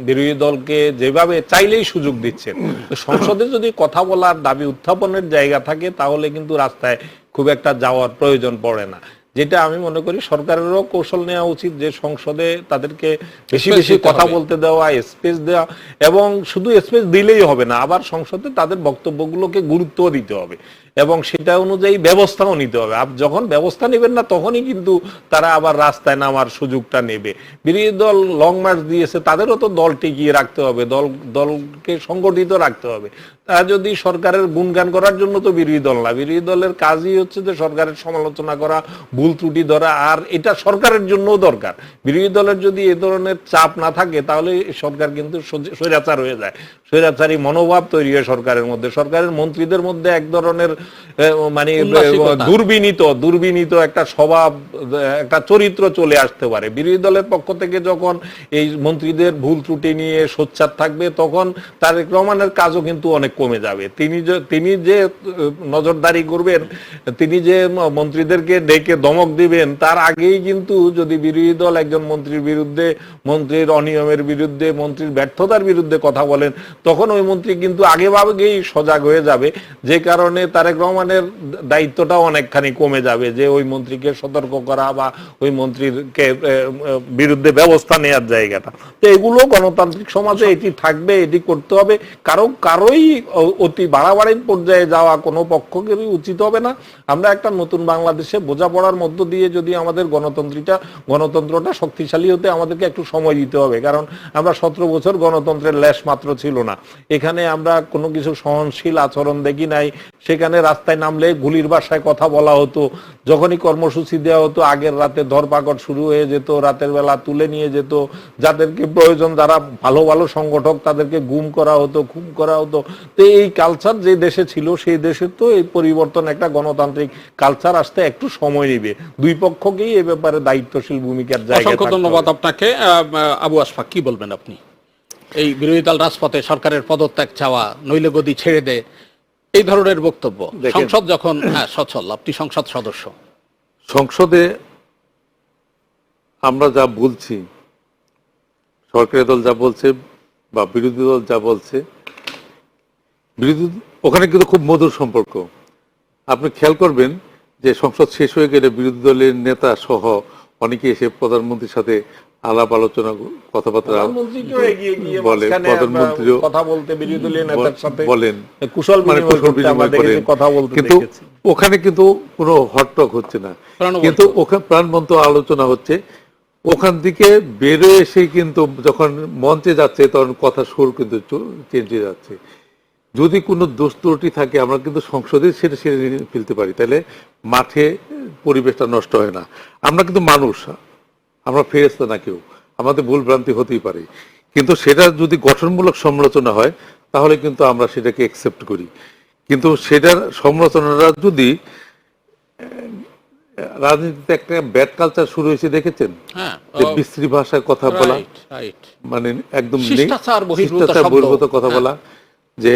Speaker 3: বিরোধী দলকে যেভাবে চাইলেই সুযোগ দিচ্ছেন। সংসদে যদি কথা বলার, দাবি উত্থাপনের জায়গা থাকে তাহলে কিন্তু রাস্তায় খুব একটা যাওয়ার প্রয়োজন পড়ে না। যেটা আমি মনে করি সরকারেরও কৌশল নেওয়া উচিত, যে সংসদে তাদেরকে বেশি
Speaker 1: Space
Speaker 3: বেশি
Speaker 1: দিতে
Speaker 3: কথা
Speaker 1: হবে।
Speaker 3: বলতে দেওয়া, স্পেস দেওয়া, এবং শুধু স্পেস দিলেই হবে না, আবার সংসদে তাদের বক্তব্যগুলোকে গুরুত্ব দিতে হবে এবং সেটা অনুযায়ী ব্যবস্থাও নিতে হবে। যখন ব্যবস্থা নেবেন না তখনই কিন্তু তারা আবার রাস্তায় নামার সুযোগটা নেবে। বিরোধী দল লং মার্চ দিয়েছে, তাদেরও তো দল টিকিয়ে রাখতে হবে, দলকে সংগঠিত রাখতে হবে। তারা যদি সরকারের গুণগান করার জন্য তো বিরোধী দল না, বিরোধী দলের কাজই হচ্ছে যে সরকারের সমালোচনা করা, ভুল ত্রুটি ধরা, আর এটা সরকারের জন্যও দরকার। বিরোধী দলের যদি এ ধরনের চাপ না থাকে তাহলে সরকার কিন্তু স্বৈরাচার হয়ে যায়, স্বৈরাচারী মনোভাব তৈরি হয় সরকারের মধ্যে, সরকারের মন্ত্রীদের মধ্যে এক ধরনের মানে
Speaker 1: উন্নাসিকতা।
Speaker 3: দুর্বিনীত একটা স্বভাব, একটা চরিত্র চলে আসতে পারে। বিরোধী দলের পক্ষ থেকে যখন এই মন্ত্রীদের ভুল ত্রুটি নিয়ে সোচ্চার থাকবে তখন তারেক রহমানের কাজও কিন্তু অনেক কমে যাবে। তিনি যে নজরদারি করবেন, তিনি যে মন্ত্রীদেরকে ডেকে ধমক দিবেন, তার আগেই কিন্তু যদি বিরোধী দল একজন মন্ত্রীর বিরুদ্ধে, মন্ত্রীর অনিয়মের বিরুদ্ধে, মন্ত্রীর ব্যর্থতার বিরুদ্ধে কথা বলেন, তখন ওই মন্ত্রী কিন্তু আগেভাগেই সজাগ হয়ে যাবে, যে কারণে তারেক রহমানের দায়িত্বটাও অনেকখানি কমে যাবে, যে ওই মন্ত্রীকে সতর্ক করা বা ওই মন্ত্রীকে বিরুদ্ধে ব্যবস্থা নেওয়ার জায়গাটা। তো এগুলো গণতান্ত্রিক সমাজে এটি থাকবে, এটি করতে হবে। কারোই অতি বাড়াবাড়ির পর্যায়ে যাওয়া কোনো পক্ষেরই উচিত হবে না। আমরা একটা নতুন বাংলাদেশে বোঝাপড়ার মধ্য দিয়ে যদি আমাদের গণতন্ত্রটা শক্তিশালী হতে আমাদেরকে একটু সময় দিতে হবে, কারণ আমরা 17 বছর গণতন্ত্রের লেশ মাত্র ছিল না। এখানে আমরা কোনো কিছু সহনশীল আচরণ দেখি নাই। সেখানে রাস্তায় নামলে গুলির ভাষায় কথা বলা হতো, যখনই কর্মসূচি দেওয়া হতো আগের রাতে ধরপাকড় শুরু হয়ে যেত, রাতের বেলা তুলে নিয়ে যেত, যাদেরকে প্রয়োজন, যারা ভালো ভালো সংগঠক তাদেরকে গুম করা হতো, খুন করা হতো। তো এই কালচার যে দেশে ছিল সেই দেশে তো এই পরিবর্তন, একটা গণতান্ত্রিক কালচার আসতে একটু সময় নেবে। দুই পক্ষকেই এ ব্যাপারে দায়িত্বশীল ভূমিকার জায়গায়
Speaker 1: অসংখ্য
Speaker 3: থাকতে
Speaker 1: ধন্যবাদ
Speaker 3: হবে।
Speaker 1: আপনাকে। আবু আশফাক, কি বলবেন আপনি? এই বিরোধী দল রাজপথে সরকারের পদত্যাগ চাওয়া, নইলে গদি ছেড়ে দে, এই ধরনের বক্তব্য,
Speaker 2: দেখেন,
Speaker 1: সংসদ যখন সচল, আপনি সংসদ সদস্য।
Speaker 2: সংসদে আমরা যা বলছি, সরকারি দল যা বলছে বা বিরোধী দল যা বলছে, ওখানে কিন্তু খুব মধুর সম্পর্ক। আপনি খেয়াল করবেন যে সংসদ শেষ হয়ে গেলে বিরোধী দলের নেতা সহ অনেকে এসে প্রধানমন্ত্রীর সাথে আলাপ আলোচনা, কথাবার্তা
Speaker 3: প্রধানমন্ত্রীকেও এগিয়ে গিয়ে
Speaker 2: বলে,
Speaker 3: মাঝখানে
Speaker 2: প্রধানমন্ত্রীও
Speaker 3: কথা বলতে, বিরোধী দলীয় নেতার সাথে
Speaker 2: বলেন,
Speaker 3: কুশল
Speaker 2: মানে
Speaker 3: বিনিময়
Speaker 2: কুশল
Speaker 3: করতে আমরা
Speaker 2: বিনিময়
Speaker 3: দেখেছি,
Speaker 2: করেন।
Speaker 3: কথা বলতে
Speaker 2: কিন্তু
Speaker 3: দেখেছি।
Speaker 2: ওখানে কিন্তু কোনো হটটক হচ্ছে না,
Speaker 1: প্রাণবন্ত।
Speaker 2: কিন্তু ওখানে প্রাণবন্ত আলোচনা হচ্ছে। ওখান থেকে বেরোয় এসে কিন্তু যখন মঞ্চে যাচ্ছে তখন কথা সুর কিন্তু চেঞ্জ হয়ে যাচ্ছে। যদি কোনো দোষ ত্রুটি থাকে আমরা কিন্তু সংসদে সেটা সেরে ফেলতে পারি, তাহলে মাঠে পরিবেশটা নষ্ট হয় না। আমরা কিন্তু মানুষ, আমরা ফেরেশতা না কেউ, আমাদের ভুল ভ্রান্তি হতেই পারে, কিন্তু সেটা যদি গঠনমূলক সমালোচনা হয় তাহলে কিন্তু আমরা সেটাকে অ্যাকসেপ্ট করি। কিন্তু সেটার সমালোচনাটা যদি রাজনীতিতে একটা ব্যাড কালচার শুরু হয়েছে দেখেছেন,
Speaker 1: হ্যাঁ,
Speaker 2: যে বিশ্রী ভাষায় কথা বলা,
Speaker 1: রাইট, রাইট।
Speaker 2: মানে একদম
Speaker 1: শিষ্টাচার বহির্ভূত
Speaker 2: শিষ্টাচার
Speaker 1: শব্দ।
Speaker 2: বহির্ভূত কথা
Speaker 1: হ্যাঁ।
Speaker 2: বলা, যে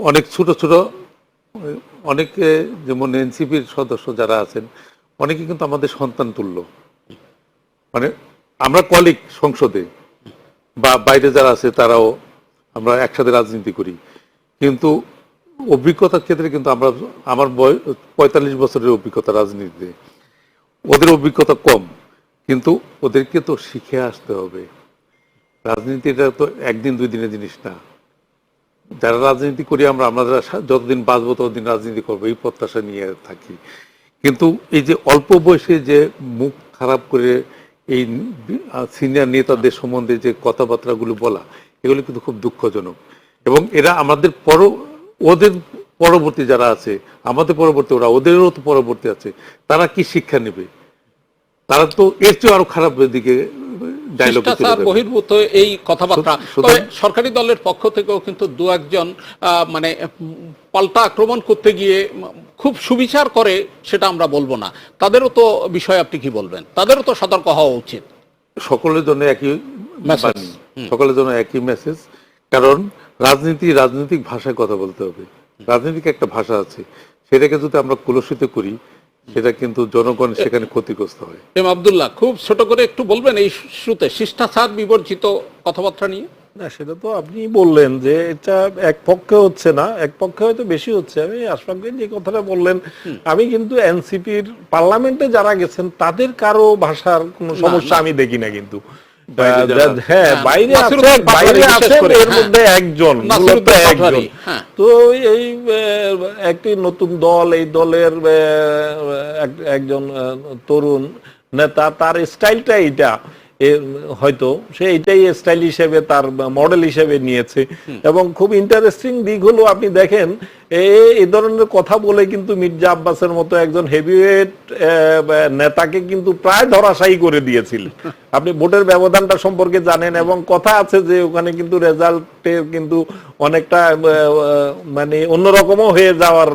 Speaker 2: অনেক ছোট ছোট অনেকে, যেমন এনসিপির সদস্য যারা আছেন অনেকে কিন্তু আমাদের সন্তান তুল্য, মানে আমরা কলিগ সংসদে বা বাইরে যারা আছে তারাও, আমরা একসাথে রাজনীতি করি, কিন্তু অভিজ্ঞতার ক্ষেত্রে কিন্তু আমরা, আমার 45 বছরের অভিজ্ঞতা রাজনীতিতে, ওদের অভিজ্ঞতা কম, কিন্তু ওদেরকে তো শিখে আসতে হবে। রাজনীতিটা তো একদিন দুই দিনের জিনিস না। যারা রাজনীতি করি আমরা যতদিন বাঁচবো ততদিন রাজনীতি করবো এই প্রত্যাশা নিয়ে থাকি। কিন্তু এই যে অল্প বয়সে যে মুখ খারাপ করে এই সিনিয়র নেতাদের সম্বন্ধে যে কথাবার্তাগুলো বলা, এগুলো কিন্তু খুব দুঃখজনক। এবং এরা আমাদের ওদের পরবর্তী যারা আছে, আমাদের পরবর্তী ওরা, ওদেরও তো পরবর্তী আছে, তারা কি শিক্ষা নেবে? তারা তো এর চেয়ে আরো খারাপ দিকে ডায়লগ।
Speaker 1: শিষ্টাচার বহির্ভূত এই কথাবার্তা। তবে সরকারি দলের পক্ষ থেকেও কিন্তু দু একজন মানে পাল্টা আক্রমণ করতে গিয়ে খুব সুবিচার করে, সেটা আমরা বলবো না, তাদেরও তো বিষয় আপনি কি বলবেন? তাদেরও তো সতর্ক হওয়া উচিত।
Speaker 2: সকলের জন্য একই
Speaker 1: মেসেজ।
Speaker 2: বাণী, সকলের জন্য একই মেসেজ। কারণ রাজনৈতিক ভাষায় কথা বলতে হবে। রাজনীতিক একটা ভাষা আছে, সেটাকে যদি আমরা কলুষিত করি সেটা কিন্তু জনগণ সেখানে ক্ষতিগ্রস্ত হয়।
Speaker 1: এম আব্দুল্লাহ, খুব ছোট করে একটু বলবেন এই ইস্যুতে শিষ্টাচার বিবর্জিত কথাবার্তা নিয়ে।
Speaker 3: না, সেটা তো আপনি বললেন যে এটা এক পক্ষে হচ্ছে না, এক পক্ষে হয়তো বেশি হচ্ছে। আমি আশফাক ভাই যে কথাটা বললেন, আমি কিন্তু এনসিপির পার্লামেন্টে যারা গেছেন তাদের কারো ভাষার কোনো সমস্যা আমি দেখি না, কিন্তু
Speaker 2: বাইরে যারা
Speaker 3: হ্যাঁ, বাইরে
Speaker 1: নাসিরুদ্দিন
Speaker 3: আছেন, বাইরে
Speaker 1: পাটোয়ারি বিশেষ
Speaker 3: আছেন,
Speaker 1: করে,
Speaker 3: এর মধ্যে একজন, মূলত
Speaker 1: নাসিরুদ্দিন
Speaker 3: একজন।
Speaker 1: পাটোয়ারি, হ্যাঁ।
Speaker 3: তো এই একটি নতুন দল, এই দলের একজন তরুণ নেতা, তার স্টাইলটা এইটা, হয়তো সে এইটাই স্টাইল হিসেবে, তার মডেল হিসেবে নিয়েছে। এবং খুব ইন্টারেস্টিং দিক হলো, আপনি দেখেন এই ধরনের কথা বলে কিন্তু মির্জা আব্বাসের মতো একজন হেভিওয়েট নেতাকে কিন্তু প্রায় ধরাশায়ী করে দিয়েছিল। আপনি ভোটের ব্যবধানটা সম্পর্কে জানেন, এবং কথা আছে যে ওখানে কিন্তু রেজাল্টের কিন্তু অনেকটা মানে অন্যরকমও হয়ে যাওয়ার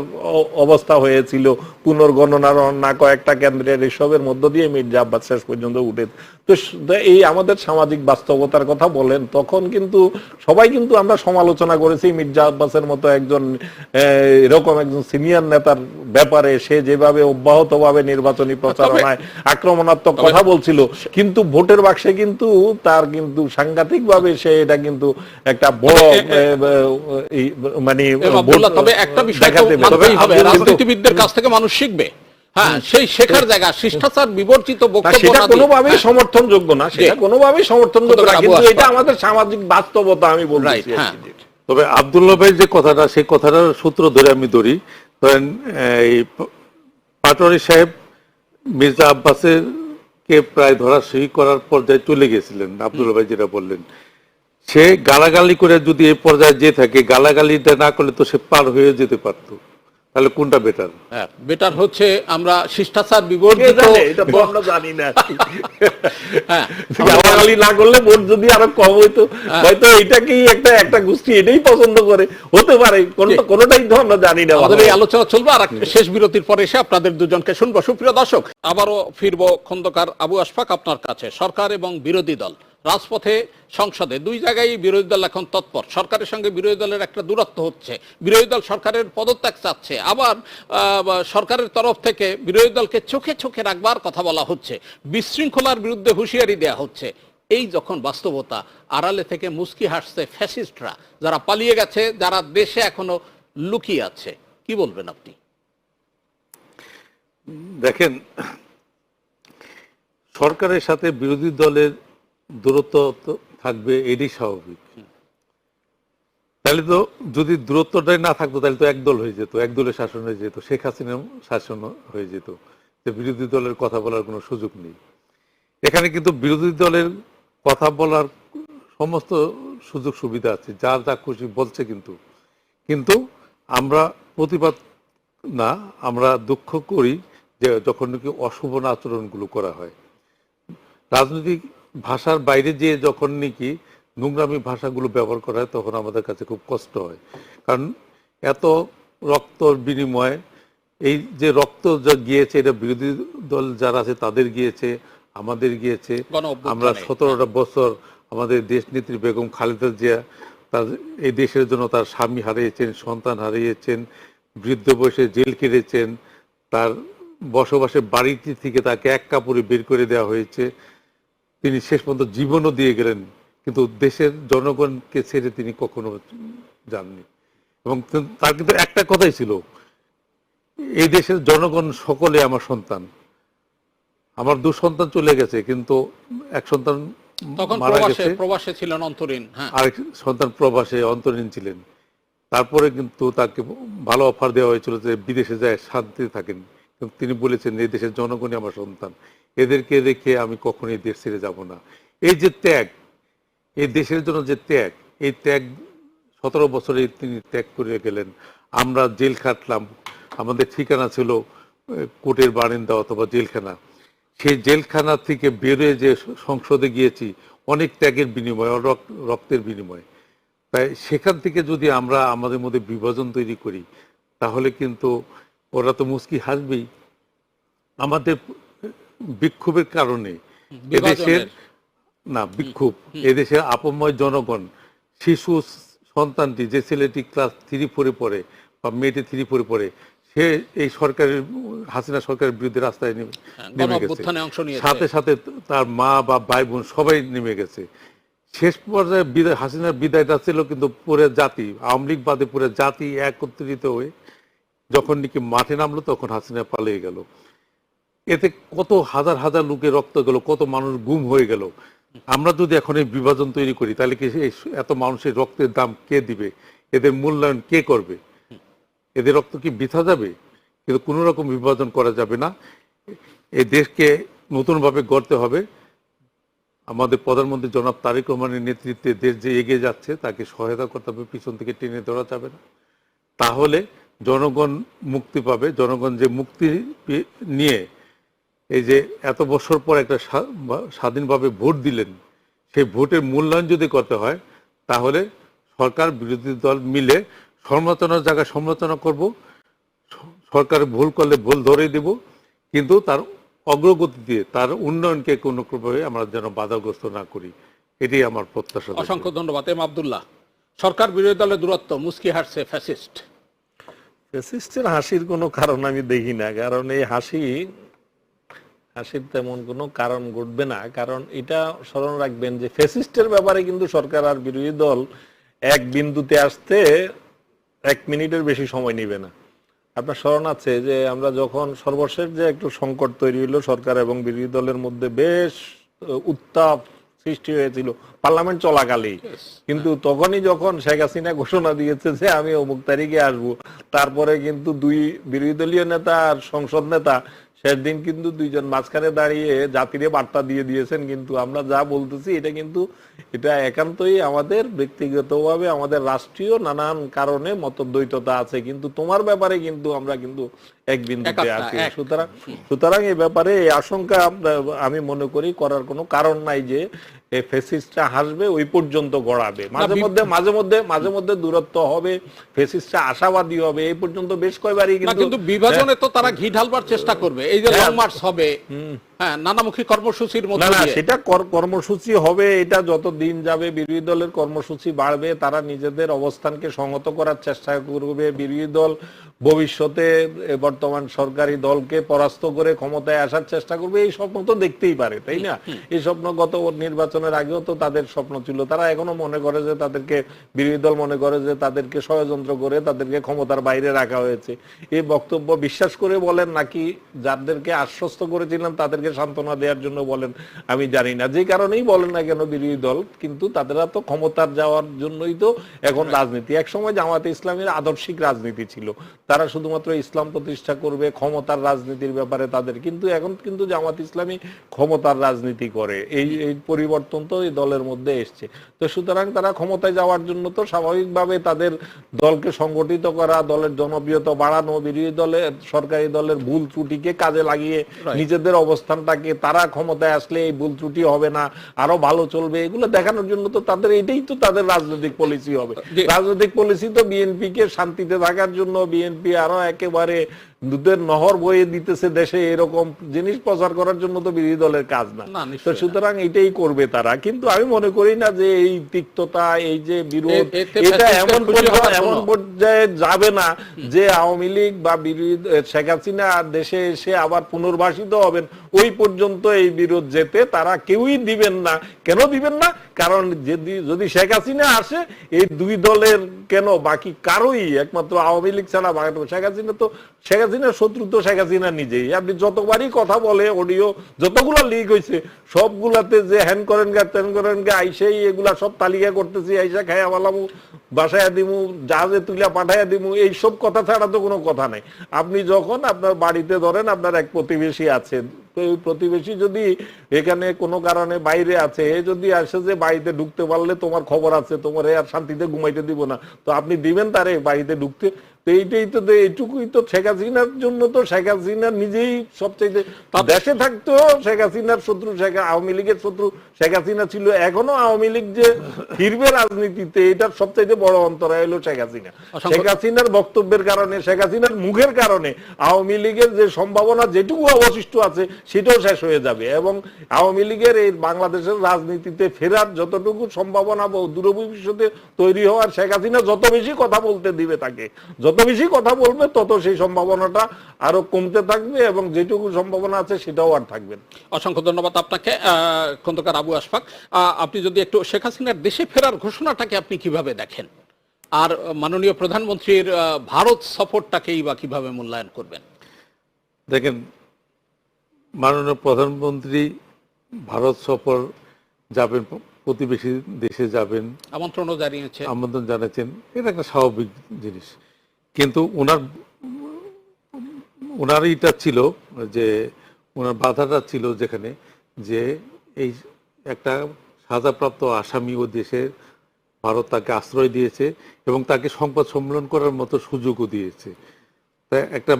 Speaker 3: অবস্থা হয়েছিল, পুনর্গণনার না কয়েকটা কেন্দ্রের, এসবের মধ্য দিয়ে মির্জা আব্বাস শেষ পর্যন্ত উঠে। তো এই আমাদের সামাজিক বাস্তবতার কথা বলেন, তখন কিন্তু সবাই কিন্তু আমরা সমালোচনা করেছি মির্জা আব্বাসের মতো একজন এরকম একজন সিনিয়র নেতার ব্যাপারে, সে যেভাবে অব্যাহতভাবে নির্বাচনী প্রচারণায় আক্রমণাত্মক কথা বলছিল, কিন্তু ভোটের বাক্সে কিন্তু তার কিন্তু সাংঘাতিক ভাবে সে এটা কিন্তু একটা বড় মানে
Speaker 1: তবে একটা বিষয় তো মানতেই হবে, রাজনীতিবিদদের কাছ থেকে মানুষ শিখবে। হ্যাঁ, সেই শেখার জায়গা, শিষ্টাচার বিবর্জিত বক্তব্য
Speaker 3: সেটা
Speaker 1: না দিয়ে,
Speaker 3: কোনোভাবেই সমর্থনযোগ্য না, সেটা কোনোভাবেই সমর্থনযোগ্য না, কিন্তু এটা আমাদের সামাজিক বাস্তবতা, আমি বলছি।
Speaker 1: হ্যাঁ।
Speaker 2: তবে আব্দুল্লাহ ভাই যে কথাটা, সেই কথাটার সূত্র ধরে আমি ধরি। ধরেন এই পাটোয়ারি সাহেব মির্জা আব্বাসের কে প্রায় ধরাশায়ী করার পর্যায়ে চলে গেছিলেন, আব্দুল্লাহ ভাই যেটা বললেন। সে গালাগালি করে যদি এই পর্যায়ে যেয়ে থাকে, গালাগালিটা না করলে তো সে পার হয়ে যেতে পারতো। তাহলে কোনটা বেটার?
Speaker 1: হ্যাঁ, বেটার হচ্ছে আমরা শিষ্টাচার বিবর্জিত,
Speaker 3: এটা তো আমরা জানি না।
Speaker 1: হ্যাঁ,
Speaker 3: গালাগালি না করলে ভোট যদি আরো কম হইতো, হয়তো এটাকেই একটা গোষ্ঠী এটাই পছন্দ করে, হতে পারে, কোনটাই তো আমরা জানি না।
Speaker 1: আমাদের এই আলোচনা চলবে, আর শেষ বিরতির পরে এসে আপনাদের দুজনকে শুনবো। সুপ্রিয় দর্শক, আবারও ফিরবো খন্দকার আবু আশফাক আপনার কাছে। সরকার এবং বিরোধী দল রাজপথে, সংসদে, দুই জায়গায় বিরোধী দল এখন তৎপর। সরকারের সঙ্গে বিরোধী দলের একটা দূরত্ব হচ্ছে, বিরোধী দল সরকারের পদত্যাগ চাচ্ছে, আবার সরকারের তরফ থেকে বিরোধী দলকে চোখে চোখে রাখবার কথা বলা হচ্ছে, বিশৃঙ্খলার বিরুদ্ধে হুঁশিয়ারি দেয়া হচ্ছে। এই যখন বাস্তবতা, আড়ালে থেকে মুস্কি হাসছে ফ্যাসিস্টরা, যারা পালিয়ে গেছে, যারা দেশে এখনো লুকিয়ে আছে। কি বলবেন আপনি?
Speaker 2: দেখেন, সরকারের সাথে বিরোধী দলের দূরত্ব থাকবে, এটাই স্বাভাবিক। তাহলে তো যদি দূরত্বটাই না থাকতো, তাহলে তো একদল হয়ে যেত, একদলের শাসন হয়ে যেত, শেখ হাসিনা শাসন হয়ে যেত, যে বিরোধী দলের কথা বলার কোনো সুযোগ নেই। এখানে কিন্তু বিরোধী দলের কথা বলার সমস্ত সুযোগ সুবিধা আছে, যার যা খুশি বলছে, কিন্তু আমরা প্রতিবাদ না, আমরা দুঃখ করি যে যখন নাকি অশুভ আচরণগুলো করা হয়, রাজনৈতিক ভাষার বাইরে যেয়ে যখন নাকি নোংরামি ভাষাগুলো ব্যবহার করা হয়, তখন আমাদের কাছে খুব কষ্ট হয়। কারণ এত রক্তর বিনিময়ে এই যে রক্ত যা গিয়েছে, এটা বিরোধী দল যারা আছে তাদের গিয়েছে, আমাদের গিয়েছে। আমরা 17টা বছর আমাদের দেশ নেত্রী বেগম খালেদা জিয়া তার এই দেশের জন্য তার স্বামী হারিয়েছেন, সন্তান হারিয়েছেন, বৃদ্ধ বয়সে জেল কেটেছেন, তার বসবাসের বাড়িটি থেকে তাকে এক কাপড়ে বের করে দেওয়া হয়েছে, তিনি শেষ পর্যন্ত জীবনও দিয়ে গেলেন, কিন্তু দেশের জনগণকে ছেড়ে তিনি কখনো যাননি। এবং তার কিন্তু একটা কথাই ছিল, এই দেশের জনগণ সকলে আমার সন্তান। আমার 2 সন্তান চলে গেছে, কিন্তু এক সন্তান মারা গেছে,
Speaker 1: প্রবাসে ছিলেন অন্তরীণ,
Speaker 2: আরেক সন্তান প্রবাসে অন্তরীণ ছিলেন। তারপরে কিন্তু তাকে ভালো অফার দেওয়া হয়েছিল যে বিদেশে যায় শান্তিতে থাকেন, কিন্তু তিনি বলেছেন এই দেশের জনগণই আমার সন্তান, এদেরকে রেখে আমি কখনোই দেশ ছেড়ে যাব না। এই যে ত্যাগ, এই দেশের জন্য যে ত্যাগ, এই ত্যাগ 17 বছরে তিনি ত্যাগ করে গেলেন। আমরা জেল খাটলাম, আমাদের ঠিকানা ছিল কোর্টের বারিন্দা অথবা জেলখানা। সেই জেলখানা থেকে বেরোয় যে সংসদে গিয়েছি, অনেক ত্যাগের বিনিময়ে, রক্তের বিনিময়ে। তাই সেখান থেকে যদি আমরা আমাদের মধ্যে বিভাজন তৈরি করি, তাহলে কিন্তু ওরা তো মুচকি হাসবেই। আমাদের বিক্ষোভের কারণে এদেশের বিক্ষোভ, এদেশের আপময় জনগণ, শিশু সন্তানটি, যে ছেলেটি ক্লাস 3-4 পড়ে বা মেয়েটি 3-4 পড়ে, সে এই সরকারের, হাসিনা সরকারের বিরুদ্ধে রাস্তায় নেমে গেছে, সাথে সাথে তার মা বা ভাই বোন সবাই নেমে গেছে। শেষ পর্যায়ে বিদায়, হাসিনার বিদায়টা ছিল কিন্তু পুরো জাতি, আওয়ামী লীগ বাদে পুরো জাতি একত্রিত হয়ে যখন নাকি মাঠে নামলো তখন হাসিনা পালিয়ে গেল। এতে কত হাজার হাজার লোকের রক্ত গেল, কত মানুষ গুম হয়ে গেল। আমরা যদি এখন এই বিভাজন তৈরি করি তাহলে কি এত মানুষের রক্তের দাম কে দিবে, এদের মূল্যায়ন কে করবে? এদের রক্ত কি বৃথা যাবে? কিন্তু কোনো রকম বিভাজন করা যাবে না। এই দেশকে নতুনভাবে গড়তে হবে। আমাদের প্রধানমন্ত্রী জনাব তারেক রহমানের নেতৃত্বে দেশ যে এগিয়ে যাচ্ছে তাকে সহায়তা করতে হবে, পিছন থেকে টেনে ধরা যাবে না। তাহলে জনগণ মুক্তি পাবে। জনগণ যে মুক্তি নিয়ে এই যে এত বছর পর একটা স্বাধীনভাবে ভোট দিলেন, সেই ভোটের মূল্যায়ন যদি করতে হয় তাহলে সরকার বিরোধী দল মিলে সমালোচনার জায়গায় সমালোচনা করব, সরকার ভুল করলে ভুল ধরে দেব, কিন্তু তার অগ্রগতি দিয়ে তার উন্নয়নকে কোনো ক্রমে আমরা যেন বাধাগ্রস্ত না করি, এটাই আমার প্রত্যাশা।
Speaker 1: অসংখ্য ধন্যবাদ। এম আব্দুল্লাহ, সরকার বিরোধী দলের দূরত্ব, মুস্কি হাসছে ফ্যাসিস্ট।
Speaker 3: ফ্যাসিস্টের হাসির কোনো কারণ আমি দেখি না, কারণ এই হাসির তেমন কোনো কারণ ঘটবে না। কারণ এটা স্মরণ রাখবেন যে ফ্যাসিস্টের ব্যাপারে কিন্তু সরকার আর বিরোধী দল এক বিন্দুতে আসতে 1 মিনিটের বেশি সময় নেবে না। আপনার স্মরণ আছে যে আমরা যখন সর্বশেষ যে একটু সংকট তৈরি হলো সরকার এবং বিরোধী দলের মধ্যে, বেশ উত্তাপ সৃষ্টি হয়েছিল পার্লামেন্ট চলাকালেই, কিন্তু তখনই যখন শেখ হাসিনা ঘোষণা দিয়েছে যে আমি অমুক তারিখে আসবো, তারপরে কিন্তু 2 বিরোধী দলীয় নেতা আর সংসদ নেতা শেষ দিন কিন্তু 2 জন মাঝখানে দাঁড়িয়ে জাতিরে বার্তা দিয়ে দিয়েছেন। কিন্তু আমরা যা বলতেছি এটা একান্তই আমাদের ব্যক্তিগতভাবে আমাদের রাষ্ট্রীয় নানান কারণে মতদ্বৈততা আছে, কিন্তু তোমার ব্যাপারে কিন্তু আমরা কিন্তু এক বিন্দুতে আছি। সুতরাং এই ব্যাপারে এই আশঙ্কা আমি মনে করি করার কোনো কারণ নাই যে এই ফ্যাসিস্টরা হাসবে ওই পর্যন্ত গড়াবে। মাঝে মধ্যে দূরত্ব হবে, ফ্যাসিস্টরা আশাবাদী হবে, এই পর্যন্ত বেশ কয়বারই
Speaker 1: কিন্তু বিভাজনে তো তারা ঘি ঢালবার চেষ্টা করবে। এই যে লং মার্চ হবে, হ্যাঁ, নানামুখী কর্মসূচির মধ্যে দিয়ে,
Speaker 3: সেটা কর্মসূচি হবে। এটা যত দিন যাবে বিরোধী দলের কর্মসূচি বাড়বে, তারা নিজেদের অবস্থানকে সংহত করার চেষ্টা করবে। বিরোধী দল ভবিষ্যতে বর্তমান সরকারি দলকে পরাস্ত করে ক্ষমতায় আসার চেষ্টা করবে। এই স্বপ্ন তো দেখতেই পারে, তাই না? এই স্বপ্ন গত নির্বাচনের আগেও তো তাদের স্বপ্ন ছিল। তারা এখনো মনে করে যে তাদেরকে, বিরোধী দল মনে করে যে তাদেরকে ষড়যন্ত্র করে তাদেরকে ক্ষমতার বাইরে রাখা হয়েছে। এই বক্তব্য বিশ্বাস করে বলেন নাকি যাদেরকে আশ্বস্ত করেছিলেন তাদেরকে সান্ত্বনা দেওয়ার জন্য বলেন আমি জানি না। যে কারণেই বলেন না কেন বিরোধী দল, কিন্তু তাদেরা তো ক্ষমতার যাওয়ার জন্যই তো এখন রাজনীতি। একসময় জামাতে ইসলামের আদর্শিক রাজনীতি ছিল, তারা শুধুমাত্র ইসলাম প্রতিষ্ঠা করবে, ক্ষমতার রাজনীতির ব্যাপারে তাদের, কিন্তু এখন কিন্তু জামাত ইসলামী ক্ষমতার রাজনীতি করে। এই পরিবর্তন তো এই দলের মধ্যে এসছে। তো সুতরাং তারা ক্ষমতায় যাওয়ার জন্য তো স্বাভাবিকভাবে তাদের দলকে সংগঠিত করা, দলের জনপ্রিয়তা বাড়ানো, বিরোধী দলের সরকারি দলের ভুল ত্রুটিকে কাজে লাগিয়ে নিজেদের অবস্থানটাকে, তারা ক্ষমতায় আসলে এই ভুল ত্রুটি হবে না, আরো ভালো চলবে, এগুলো দেখানোর জন্য তো তাদের, এটাই তো তাদের রাজনৈতিক পলিসি হবে। রাজনৈতিক পলিসি তো বিএনপি কে শান্তিতে থাকার জন্য, বিএনপি আরো একেবারে দুধের নহর বয়ে দিতেছে দেশে, এরকম জিনিস প্রচার করার জন্য তো বিরোধী দলের কাজ না। তো সুতরাং এটাই করবে তারা। কিন্তু আমি মনে করি না যে এই তিক্ততা, এই যে বিরোধ, এটা এমন পর্যায়ে যাবে না যে আওয়ামী লীগ বা শেখ হাসিনা দেশে এসে আবার পুনর্বাসিত হবেন, ওই পর্যন্ত এই বিরোধ যেতে তারা কেউই দিবেন না। কেন দিবেন না? কারণ যদি শেখ হাসিনা আসে, এই 2 দলের কেন বাকি কারোই, একমাত্র আওয়ামী লীগ ছাড়া শেখ হাসিনা তো, শেখ হাসিনার শত্রু তো শেখ হাসিনা নিজেই। আপনি যতবারই কথা বলে, অডিও যতগুলো লিক হয়েছে সবগুলাতে যে হ্যান করেন গা তেন করেন গা, আইসেই এগুলা সব তালিকা করতেছি, আইসা খাইয়া বলামু, বাসায় দিমু, জাহাজে তুলিয়া পাঠাইয়া দিমু, এইসব কথা ছাড়া তো কোনো কথা নাই। আপনি যখন আপনার বাড়িতে ধরেন আপনার এক প্রতিবেশী আছে, তো এই প্রতিবেশী যদি এখানে কোনো কারণে বাইরে আছে, এ যদি আসে যে বাড়িতে ঢুকতে পারলে তোমার খবর আছে, তোমার আর শান্তিতে ঘুমাইতে দিব না, তো আপনি দিবেন তারে বাড়িতে ঢুকতে? তো এইটাই তো, এইটুকুই তো শেখ হাসিনার জন্য। তো শেখ হাসিনা নিজেই সবচাইতে, দেশে থাকতো শেখ হাসিনার শত্রু, আওয়ামী লীগের শত্রু শেখ হাসিনা ছিল। এখনো আওয়ামী লীগ যে ফিরবে রাজনীতিতে, এটার সবচাইতে বড় অন্তরায় হলো শেখ হাসিনা। শেখ হাসিনার বক্তব্যের কারণে, শেখ হাসিনার মুখের কারণে আওয়ামী লীগের যে সম্ভাবনা যেটুকু অবশিষ্ট আছে সেটাও শেষ হয়ে যাবে। এবং আওয়ামী লীগের এই বাংলাদেশের রাজনীতিতে ফেরার যতটুকু সম্ভাবনা দূর ভবিষ্যতে তৈরি হওয়ার, শেখ হাসিনা যত বেশি কথা বলতে দিবে তাকে, যত যত বেশি কথা বলবে তত সেই সম্ভাবনাটা আরো কমতে থাকবে, এবং যেটুকু সম্ভাবনা আছে সেটাও আর থাকবে না।
Speaker 1: অসংখ্য ধন্যবাদ আপনাকে খন্দকার আবু আশফাক। আপনি যদি একটু শেখ হাসিনার দেশে ফেরার ঘোষণাটাকে আপনি কিভাবে দেখেন, আর মাননীয় প্রধানমন্ত্রীর ভারত সফরটাকেই বা কিভাবে মূল্যায়ন করবেন?
Speaker 2: দেখেন, মাননীয় প্রধানমন্ত্রী ভারত সফর যাবেন, প্রতিবেশী দেশে যাবেন,
Speaker 1: আমন্ত্রণও জানিয়েছে।
Speaker 2: আমন্ত্রণ জানাচ্ছেন, এটা একটা স্বাভাবিক জিনিস। কিন্তু ওনার এটা ছিল যে, ওনার বাধাটা ছিল যেখানে, যে এই একটা সাজাপ্রাপ্ত আসামি ও দেশে ভারত তাকে আশ্রয় দিয়েছে এবং তাকে সংবাদ সম্মেলন করার মতো সুযোগও দিয়েছে। তাই একটা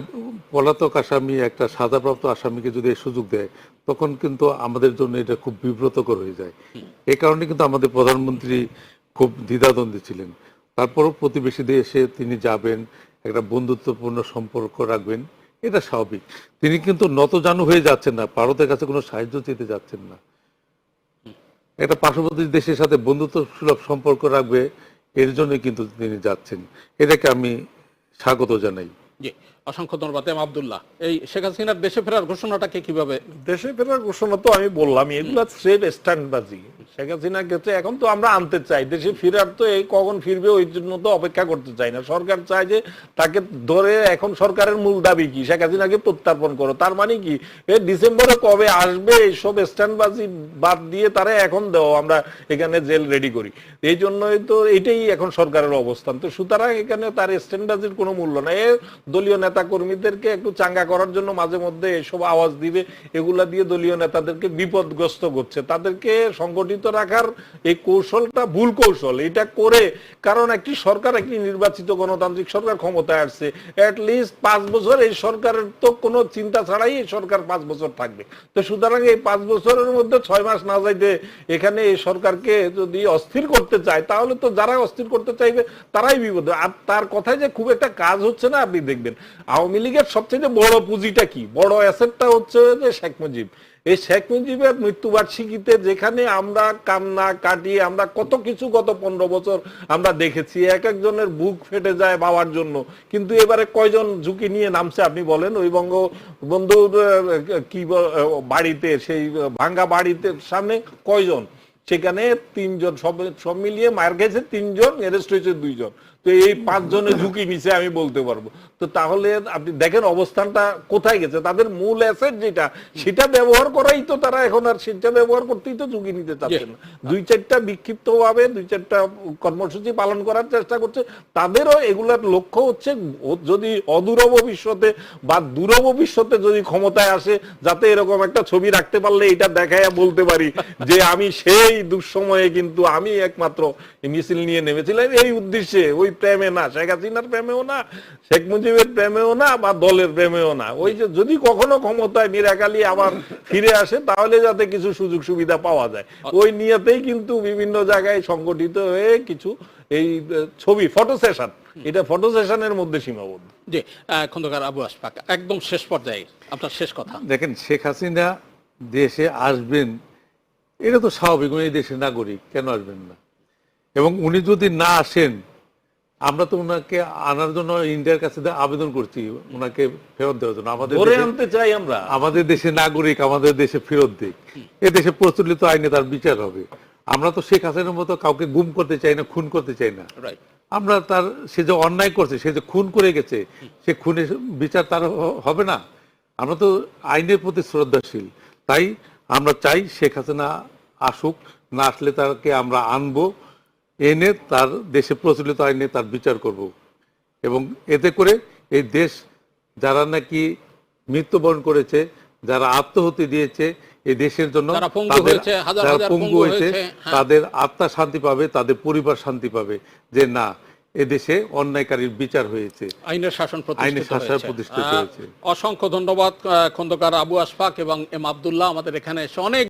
Speaker 2: পলাতক আসামি, একটা সাজাপ্রাপ্ত আসামিকে যদি এই সুযোগ দেয়, তখন কিন্তু আমাদের জন্য এটা খুব বিব্রতকর হয়ে যায়। এই কারণে কিন্তু আমাদের প্রধানমন্ত্রী খুব দ্বিধাদ্বন্দ্বে ছিলেন। তারপরও প্রতিবেশী দেশে তিনি যাবেন, একটা বন্ধুত্বপূর্ণ সম্পর্ক রাখবেন, এটা স্বাভাবিক। তিনি কিন্তু নতজানু হয়ে যাচ্ছেন না, ভারতের কাছে কোনো সাহায্য চেতে যাচ্ছেন না। একটা পার্শ্ববর্তী দেশের সাথে বন্ধুত্ব সুলভ সম্পর্ক রাখবে, এর জন্যই কিন্তু তিনি যাচ্ছেন। এটাকে আমি স্বাগত জানাই।
Speaker 1: জি, অসংখ্য ধন্যবাদ। আব্দুল্লাহ, এই শেখ হাসিনার দেশে ফেরার ঘোষণাটাকে কিভাবে?
Speaker 3: দেশে ফেরার ঘোষণা তো আমি বললাম, এগুলা স্রেফ স্ট্যান্ডবাজি। শেখ হাসিনার ক্ষেত্রে এখন তো আমরা আনতে চাই, দেশে ফেরার তো এই কখন ফিরবে ওই জন্য তো অপেক্ষা করতে চাই না। সরকার চায় যে তাকে ধরে, এখন সরকারের মূল দাবি কি, শেখ হাসিনাকে প্রত্যার্পণ করো। তার মানে কি, এই ডিসেম্বরে কবে আসবে এইসব স্ট্যান্ডবাজি বাদ দিয়ে তারা এখন দেও আমরা এখানে জেল রেডি করি। এই জন্যই তো এটাই এখন সরকারের অবস্থান। তো সুতরাং এখানে তার স্ট্যান্ডবাজির কোনো মূল্য নাই। দলীয় নেতা কর্মীদেরকে একটু চাঙ্গা করার জন্য মাঝে মধ্যে এসব আওয়াজ দিবে, এগুলা দিয়ে দলীয় নেতাদেরকে বিপদগ্রস্ত করছে। তাদেরকে সংগঠিত রাখার এই কৌশলটা ভুল কৌশল। এটা করে, কারণ একটি সরকার, একটি নির্বাচিত গণতান্ত্রিক সরকার ক্ষমতায় আসছে, অ্যাটলিস্ট 5 বছর এই সরকারের তো কোনো চিন্তা ছাড়াই এই সরকার 5 বছর থাকবে। তো সুতরাং এই 5 বছরের মধ্যে 6 মাস না যাইতে এখানে এই সরকারকে যদি অস্থির করতে চায়, তাহলে তো যারা অস্থির করতে চাইবে তারাই বিপদ। আর তার কথায় যে খুব একটা কাজ হচ্ছে না, আপনি দেখবেন আওয়ামী লীগের সবচেয়ে বড় পুঁজিটা কি, বড় অ্যাসেটটা হচ্ছে যে শেখ মুজিব। এই শেখ মুজিবের মৃত্যুবার্ষিকীতে যেখানে আমরা কান্না কাটিয়ে আমরা কত কিছু গত 15 বছর আমরা দেখেছি, এক একজনের বুক ফেটে যায় বাবার জন্য। কিন্তু এবারে কয়জন ঝুঁকি নিয়ে নামছে আপনি বলেন? ওই বঙ্গবন্ধুর কি বাড়িতে, সেই ভাঙ্গা বাড়িতে সামনে কয়জন, সেখানে 3 জন, সব মিলিয়ে মার গেছে 3 জন, অ্যারেস্ট হয়েছে 2 জন। তো এই 5 জনের ঝুঁকি নিচে আমি বলতে পারবো। তো তাহলে আপনি দেখেন অবস্থানটা কোথায় গেছে। তাদের মূল অ্যাসেট যেটা, সেটা ব্যবহার করাই তো তারা এখন আর সেটা ব্যবহার করতেই তো ঝুঁকি নিতে চাচ্ছেন না। 2-4টা বিক্ষিপ্ত ভাবে 2-4টা কর্মসূচি পালন করার চেষ্টা করছে। তাদেরও এগুলার লক্ষ্য হচ্ছে যদি অদূর ভবিষ্যতে বা দূর ভবিষ্যতে যদি ক্ষমতায় আসে, যাতে এরকম একটা ছবি রাখতে পারলে এটা দেখায় বলতে পারি যে আমি সেই দুঃসময়ে কিন্তু আমি একমাত্র মিছিল নিয়ে নেমেছিলাম এই উদ্দেশ্যে। ওই প্রেমে না, শেখ হাসিনার প্রেমেও না, শেখ মুজিবের প্রেমেও না, বা দলের প্রেমেও না। ওই যে যদি কখনো ক্ষমতায় নিরাকালি আবার ফিরে আসে, তাহলে যাতে কিছু সুযোগ সুবিধা পাওয়া যায়, ওই নিয়তেই কিন্তু বিভিন্ন জায়গায় সংগঠিত হয়ে কিছু এই ছবি, ফটো সেশন, এটা ফটো সেশনের মধ্যে সীমাবদ্ধ।
Speaker 1: জি, খন্দকার আবু আশফাক, একদম শেষ পর্যায়ে আপনার শেষ কথা।
Speaker 2: দেখেন, শেখ হাসিনা দেশে আসবেন, এটা তো স্বাভাবিক, উনি এই দেশের নাগরিক, কেন আসবেন না? এবং উনি যদি না আসেন, আমরা তো ওনাকে আনার জন্য ইন্ডিয়ার কাছে আবেদন করছি, ওনাকে ফেরত দেওয়ার জন্য।
Speaker 3: আনতে চাই আমরা,
Speaker 2: আমাদের দেশে নাগরিক, আমাদের দেশে ফেরত দিক। এ দেশে প্রচলিত আইনে তার বিচার হবে। আমরা তো শেখ হাসিনার মতো কাউকে গুম করতে চাই না, খুন করতে চাই না। আমরা তার, সে যে অন্যায় করছে, সে যে খুন করে গেছে, সে খুনের বিচার তার হবে না? আমরা তো আইনের প্রতি শ্রদ্ধাশীল। তাই আমরা চাই শেখ হাসিনা আসুক, না আসলে তাকে আমরা আনবো, এনে তার দেশে প্রচলিত আইনে তার বিচার করব। এবং এতে করে এই দেশ, যারা নাকি মৃত্যুবরণ করেছে, যারা আত্মহত্যা দিয়েছে এই দেশের জন্য, যারা পঙ্গু হয়েছে, তাদের আত্মা শান্তি পাবে, তাদের পরিবার শান্তি পাবে যে না, এদেশে অন্যায়কারীর বিচার হয়েছে,
Speaker 1: আইনের শাসন
Speaker 2: প্রতিষ্ঠিত হয়েছে।
Speaker 1: অসংখ্য ধন্যবাদ খন্দকার আবু আশফাক এবং এম আব্দুল্লাহ আমাদের এখানে এসে অনেক